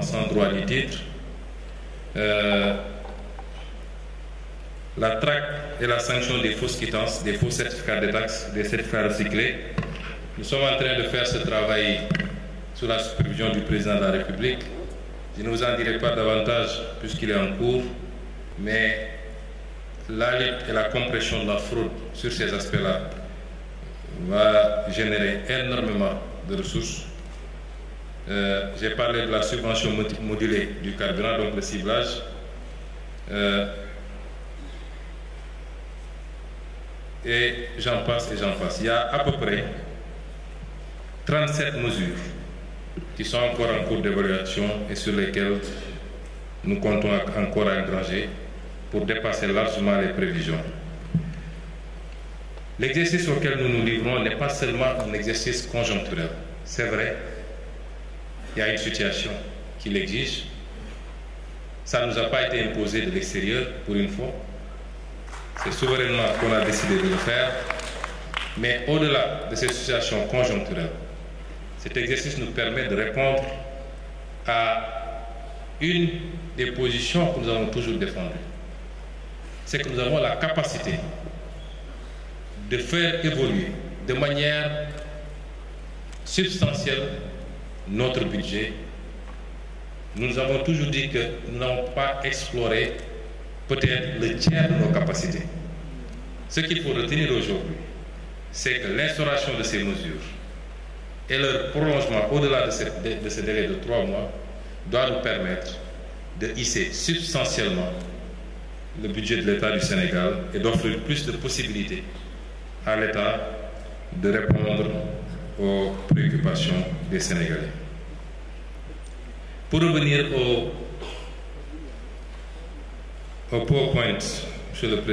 sans droit ni titre, la traque et la sanction des fausses quittances, des faux certificats de taxes, des certificats recyclés. Nous sommes en train de faire ce travail sous la supervision du président de la République. Je ne vous en dirai pas davantage puisqu'il est en cours, mais la lutte et la compression de la fraude sur ces aspects-là va générer énormément de ressources. J'ai parlé de la subvention modulée du carburant, donc le ciblage. Et j'en passe et j'en passe. Il y a à peu près 37 mesures qui sont encore en cours d'évaluation et sur lesquelles nous comptons encore engranger pour dépasser largement les prévisions. L'exercice auquel nous nous livrons n'est pas seulement un exercice conjoncturel. C'est vrai, il y a une situation qui l'exige. Ça ne nous a pas été imposé de l'extérieur pour une fois. C'est souverainement qu'on a décidé de le faire. Mais au-delà de cette situation conjoncturelle, cet exercice nous permet de répondre à une des positions que nous avons toujours défendues. C'est que nous avons la capacité de faire évoluer de manière substantielle notre budget. Nous avons toujours dit que nous n'avons pas exploré peut-être le tiers de nos capacités. Ce qu'il faut retenir aujourd'hui, c'est que l'instauration de ces mesures et leur prolongement au-delà de ce délai de 3 mois doit nous permettre de hisser substantiellement le budget de l'État du Sénégal et d'offrir plus de possibilités à l'État de répondre aux préoccupations des Sénégalais. Pour revenir au PowerPoint, monsieur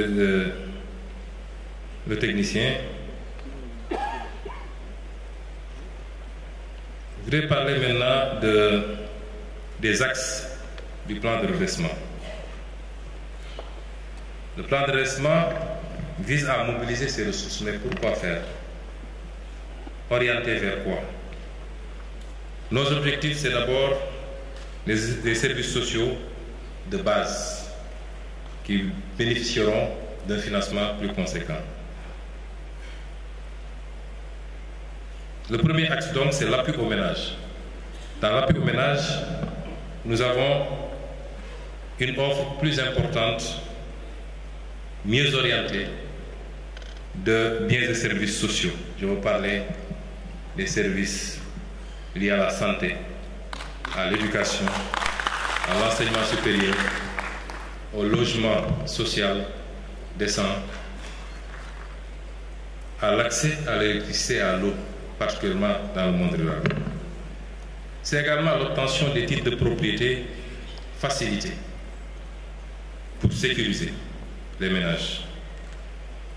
le technicien, je voudrais parler maintenant des axes du plan de redressement. Le plan de redressement vise à mobiliser ces ressources, mais pourquoi faire? Orienter vers quoi? Nos objectifs, c'est d'abord les services sociaux de base qui bénéficieront d'un financement plus conséquent. Le premier axe donc, c'est l'appui aux ménages. Dans l'appui aux ménages, nous avons une offre plus importante, mieux orientée de biens et services sociaux. Je veux parler des services liés à la santé, à l'éducation, à l'enseignement supérieur, au logement social décent, à l'accès à l'électricité et à l'eau, particulièrement dans le monde rural. C'est également l'obtention des titres de propriété facilités pour sécuriser les ménages.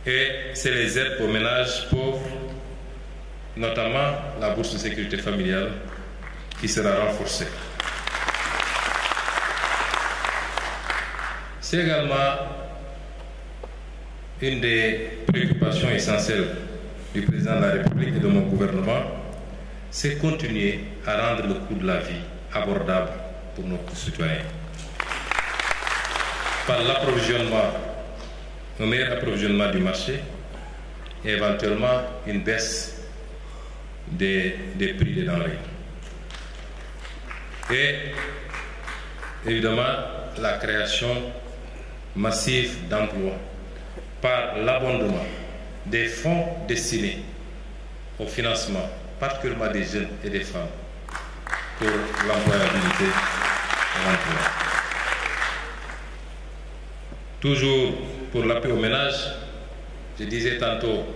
Et c'est les aides aux ménages pauvres, notamment la bourse de sécurité familiale, qui sera renforcée. C'est également une des préoccupations essentielles du président de la République et de mon gouvernement, c'est continuer à rendre le coût de la vie abordable pour nos concitoyens. Par l'approvisionnement, un meilleur approvisionnement du marché et éventuellement une baisse des prix des denrées. Et évidemment, la création massive d'emplois par l'abondement des fonds destinés au financement, particulièrement des jeunes et des femmes, pour l'employabilité et l'emploi. Toujours pour l'appui aux ménages, je disais tantôt,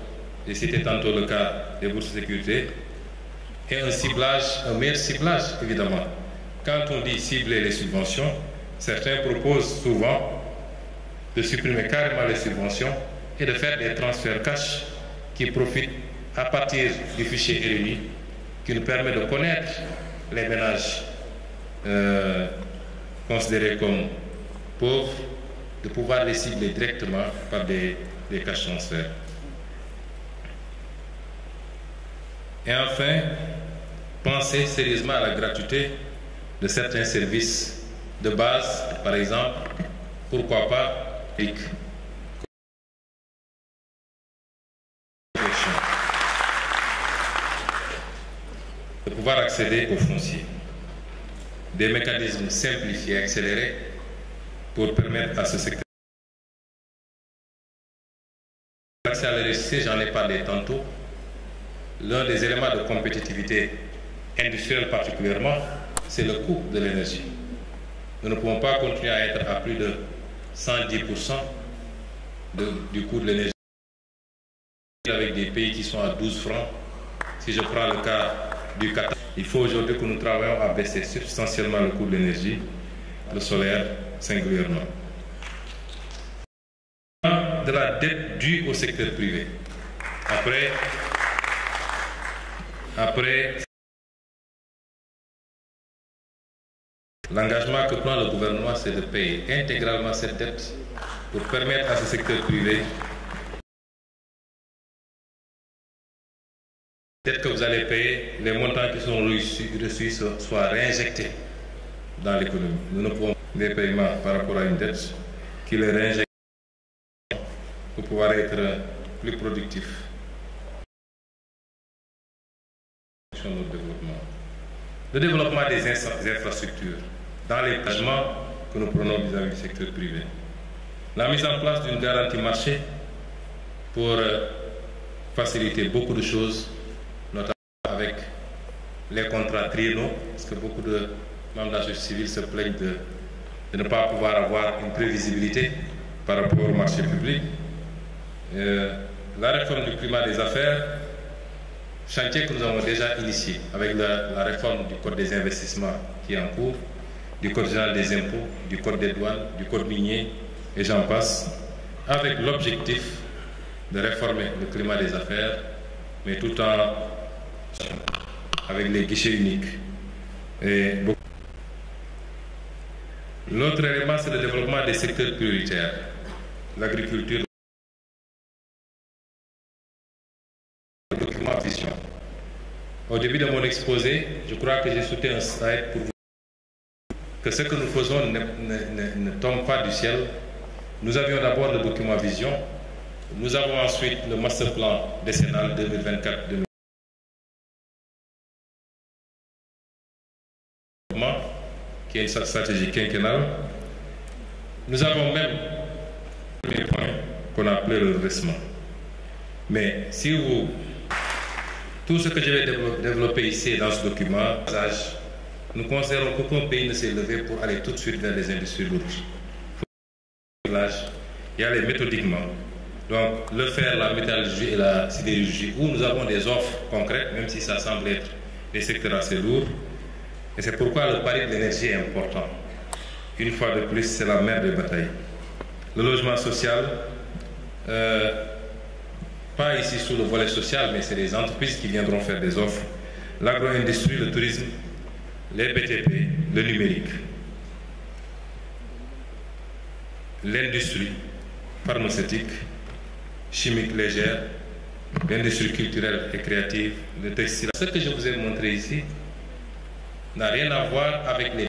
j'ai cité tantôt le cas des bourses de sécurité, et un ciblage, un meilleur ciblage évidemment. Quand on dit cibler les subventions, certains proposent souvent de supprimer carrément les subventions et de faire des transferts cash qui profitent à partir du fichier RNU, qui nous permet de connaître les ménages considérés comme pauvres, de pouvoir les cibler directement par des cash transferts. Et enfin, penser sérieusement à la gratuité de certains services de base, par exemple, pourquoi pas PIC. De pouvoir accéder aux fonciers. Des mécanismes simplifiés et accélérés pour permettre à ce secteur. L'accès à l'électricité, j'en ai parlé tantôt. L'un des éléments de compétitivité industrielle particulièrement, c'est le coût de l'énergie. Nous ne pouvons pas continuer à être à plus de 110% du coût de l'énergie avec des pays qui sont à 12 francs. Si je prends le cas du Qatar, il faut aujourd'hui que nous travaillions à baisser substantiellement le coût de l'énergie, le solaire singulièrement. De la dette due au secteur privé. Après l'engagement que prend le gouvernement, c'est de payer intégralement cette dette pour permettre à ce secteur privé, dette que vous allez payer, les montants qui sont reçus soient réinjectés dans l'économie. Nous ne pouvons pas des paiements par rapport à une dette qui les réinjecte pour pouvoir être plus productif. Le développement des infrastructures dans les engagements que nous prenons vis-à-vis du secteur privé. La mise en place d'une garantie marché pour faciliter beaucoup de choses, notamment avec les contrats triennaux, parce que beaucoup de membres de la société civile se plaignent de ne pas pouvoir avoir une prévisibilité par rapport au marché public. La réforme du climat des affaires, chantier que nous avons déjà initié avec la réforme du Code des investissements qui est en cours, du Code général des impôts, du Code des douanes, du Code minier, et j'en passe, avec l'objectif de réformer le climat des affaires, mais tout en avec les guichets uniques. L'autre élément, c'est le développement des secteurs prioritaires, l'agriculture, le document vision. Au début de mon exposé, je crois que j'ai sauté un slide pour vous dire que ce que nous faisons ne tombe pas du ciel. Nous avions d'abord le document vision, nous avons ensuite le master plan décennal 2024-2025, qui est une stratégie quinquennale. Nous avons même le premier point qu'on a appelé le redressement. Mais si tout ce que je vais développer ici dans ce document, nous considérons qu'aucun pays ne s'est levé pour aller tout de suite vers les industries lourdes. Il y a les méthodiquement. Donc, le fer, la métallurgie et la sidérurgie, où nous avons des offres concrètes, même si ça semble être des secteurs assez lourds. Et c'est pourquoi le pari de l'énergie est important. Une fois de plus, c'est la mère des batailles. Le logement social, pas ici sous le volet social, mais c'est les entreprises qui viendront faire des offres. L'agro-industrie, le tourisme, les BTP, le numérique. L'industrie pharmaceutique, chimique légère, l'industrie culturelle et créative, le textile. Ce que je vous ai montré ici n'a rien à voir avec les...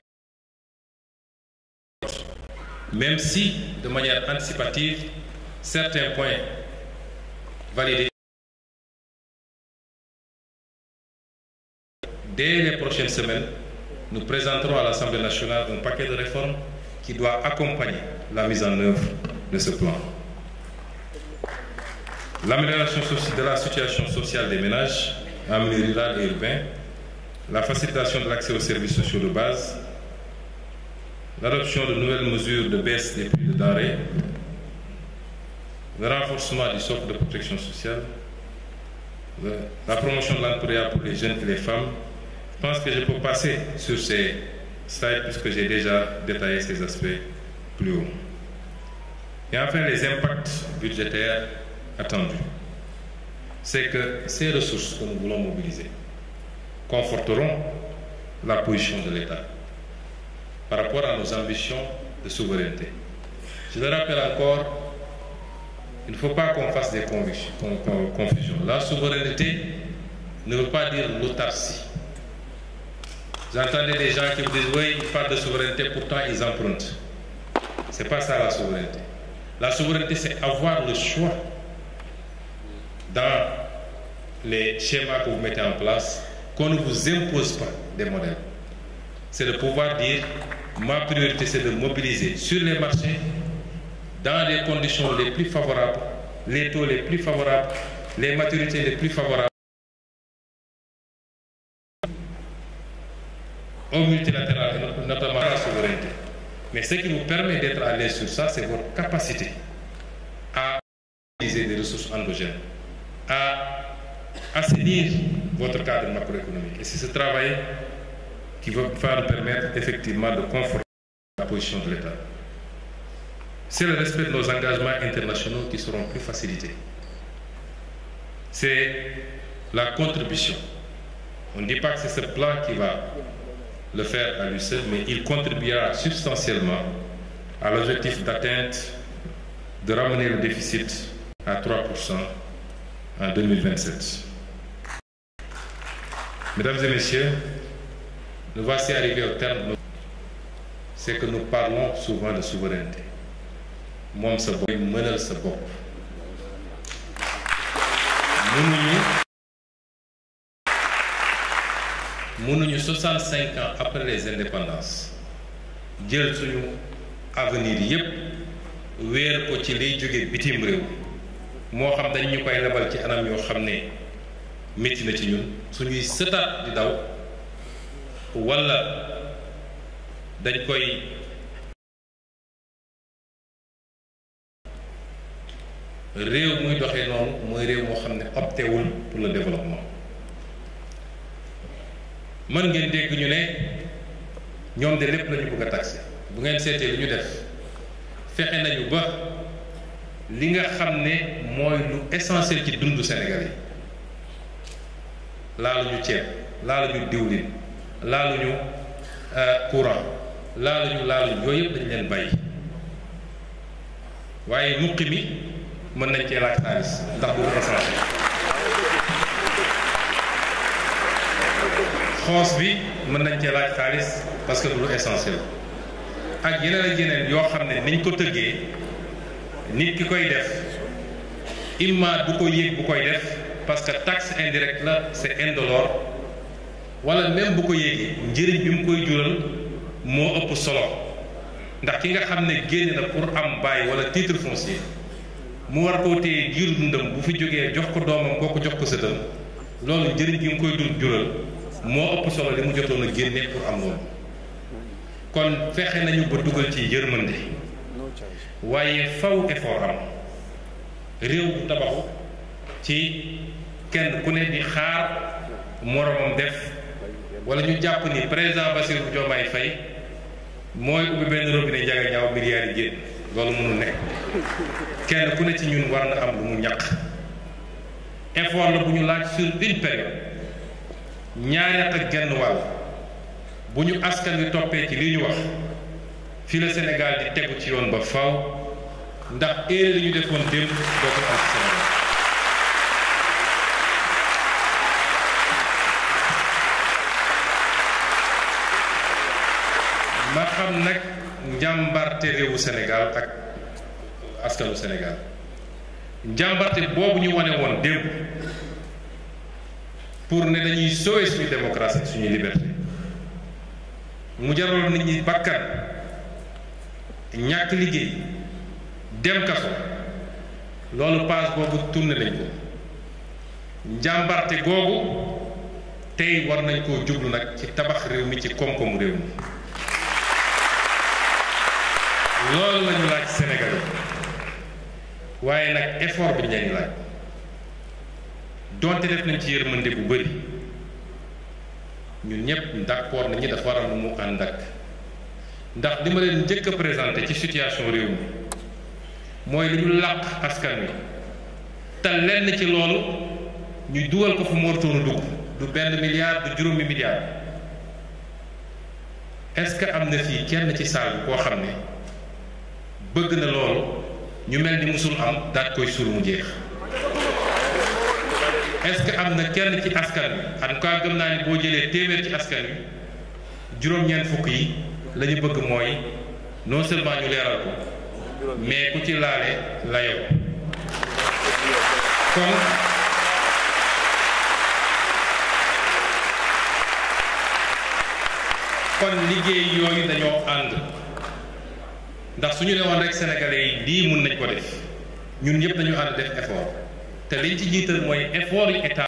Même si, de manière anticipative, certains points validés dès les prochaines semaines, nous présenterons à l'Assemblée nationale un paquet de réformes qui doit accompagner la mise en œuvre de ce plan. L'amélioration de la situation sociale des ménages en milieu rural et urbain, la facilitation de l'accès aux services sociaux de base, l'adoption de nouvelles mesures de baisse des prix de denrées, le renforcement du socle de protection sociale, la promotion de l'entrepreneuriat pour les jeunes et les femmes. Je pense que je peux passer sur ces slides puisque j'ai déjà détaillé ces aspects plus haut. Et enfin, les impacts budgétaires attendus. C'est que ces ressources que nous voulons mobiliser conforteront la position de l'État par rapport à nos ambitions de souveraineté. Je le rappelle encore, il ne faut pas qu'on fasse des confusions. La souveraineté ne veut pas dire l'autarcie. J'entendais des gens qui me disent oui, ils parlent de souveraineté, pourtant ils empruntent. Ce n'est pas ça la souveraineté. La souveraineté, c'est avoir le choix dans les schémas que vous mettez en place, qu'on ne vous impose pas des modèles. C'est de pouvoir dire, ma priorité c'est de mobiliser sur les marchés, dans les conditions les plus favorables, les taux les plus favorables, les maturités les plus favorables, au multilatéral, notamment à la souveraineté. Mais ce qui vous permet d'être à l'aise sur ça, c'est votre capacité à utiliser des ressources endogènes, à assainir votre cadre macroéconomique. Et c'est ce travail qui va nous permettre effectivement de conforter la position de l'État. C'est le respect de nos engagements internationaux qui seront plus facilités. C'est la contribution. On ne dit pas que c'est ce plan qui va le faire à lui seul, mais il contribuera substantiellement à l'objectif d'atteinte de ramener le déficit à 3% en 2027. Mesdames et messieurs, nous voici arrivés au terme. C'est que nous parlons souvent de souveraineté. Moi, je suis meneur ce bop. Nous 65 ans après les indépendances, jël suñu avenir yépp wéer ko ci liy jóge bitim réew moo xam dañ ñu koy lebal ci anam yoo xam ne métti na ci ñun suñuy sëtaat di daw walla dañ koy réew muy doxee noonu mooy réew moo xam ne opté wul pour le développement. mën ngeen dégg ñu ne ñoom de lépp la ñu bëgg a taxé bu ngeen seetee li ñu def fexe nañu ba li nga xam ne mooy lu essentiel ci dundu Sénégalais laaluñu ceeb laaluñu diwlin laaluñu courant laaluñu yooyu yëpp dañ leen bàyyi waaye muqi mi mën nañ cee laaj xaalis ndax du essentiel. xoos bi mën nañ cee laaj xaalis parce que du lu essentiel ak yeneen yoo xam ne niñ ko tëggee nit ki koy def imma du ko yéeg bu koy def parce que taxe indirecte la c'est indolore wala même bu ko yéegee njëriñ bi mu koy jural moo ëpp solo ndax ki nga xam ne génn na pour am bail wala titre foncier mu war koo téye giiru dundam bu fi jógee jox ko doomam kooku jox ko sëtam loolu njëriñ bi mu koy jural moo ëpp solo li mu jotoon a génne pour am loolu kon fexe nañu ba dugal ci yërmande waaye faw effort am réew bu tabaxu ci kenn ku ne di xaar moromam def wala ñu jàpp ni président Bassirou Diomaye Faye mooy ubbi benn robinet njaga ñaaw milliards yi génn loolu mënul nekk kenn ku ne ci ñun war na am lu mu ñàkk effort la bu ñu laaj sur une période ñaari at ak genn wàll bu ñu askan wi toppee ci li ñu wax fi la Sénégal di tegu ci yoon ba faw ndax erreur li ñu defoon démb dootul am ci Sénégal ma xam nag njàmbarte réewu Sénégal ak askanu Sénégal njàmbarte boobu ñu wane woon démb pour ne dañuy sauver suñu démocratie ak suñu liberté mu jaral nit ñi bakkan ñàkk liggéey dem kaso loolu paas boobu tourné nañ ko njàmbarte googu tey war nañ koo jublu nag ci tabax réew mi ci koom-koomu réew mi loolu lañu laaj Sénégal waaye nag effort bi ñu laaj donte def nañ ci yërmande bu bëri ñun ñëpp d'accord nañu dafa war a mu ànd ak ndax li ma leen njëkk a présenté ci situation réew mi mooy li ñu làq askan wi te lenn ci loolu ñu dugal ko fu mu wartoon a dugg du benn milliard du juróomi milliard est-ce que am na fii kenn ci saal bi koo xam ne bëgg na loolu ñu mel ni musul am daat koy suul mu jeex est-ce que am na kenn ci askan wi en tout cas gëm naa ni boo jëlee téeméer ci askan wi juróom-ñeent fukk yi la ñu bëgg mooy non seulement ñu leeral ko mais ku ci laale la yow kon liggéey yooyu dañoo ànd ndax suñu ne woon rek sénégalais yi lii mun nañ ko def ñun ñëpp dañu ànd def effort te liñ ci jiital mooy effort yu état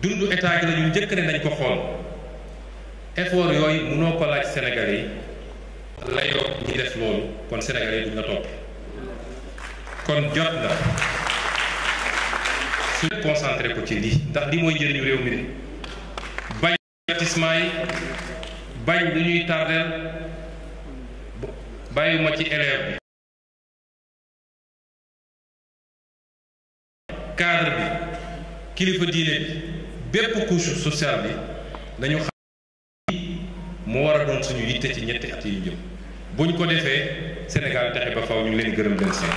dundu état gi la ñu njëkk ne nañ ko xool effort yooyu mënoo ko laaj sénégalais yi la yow ñi def loolu kon sénégalais yi duñ la topp kon jot na suñu concentré ko ci lii ndax lii mooy njëriñu réew mi de bañ investissement yi bañ lu ñuy tardeel bàyyiwuma ci élève bi cadre bi kilifa diine bi bépp couche sociale bi dañu xam moo war a doon suñu yitte ci ñetti at yi jëm buñ ko defee Sénégal taxe ba faw ñu leen gërëm leen sant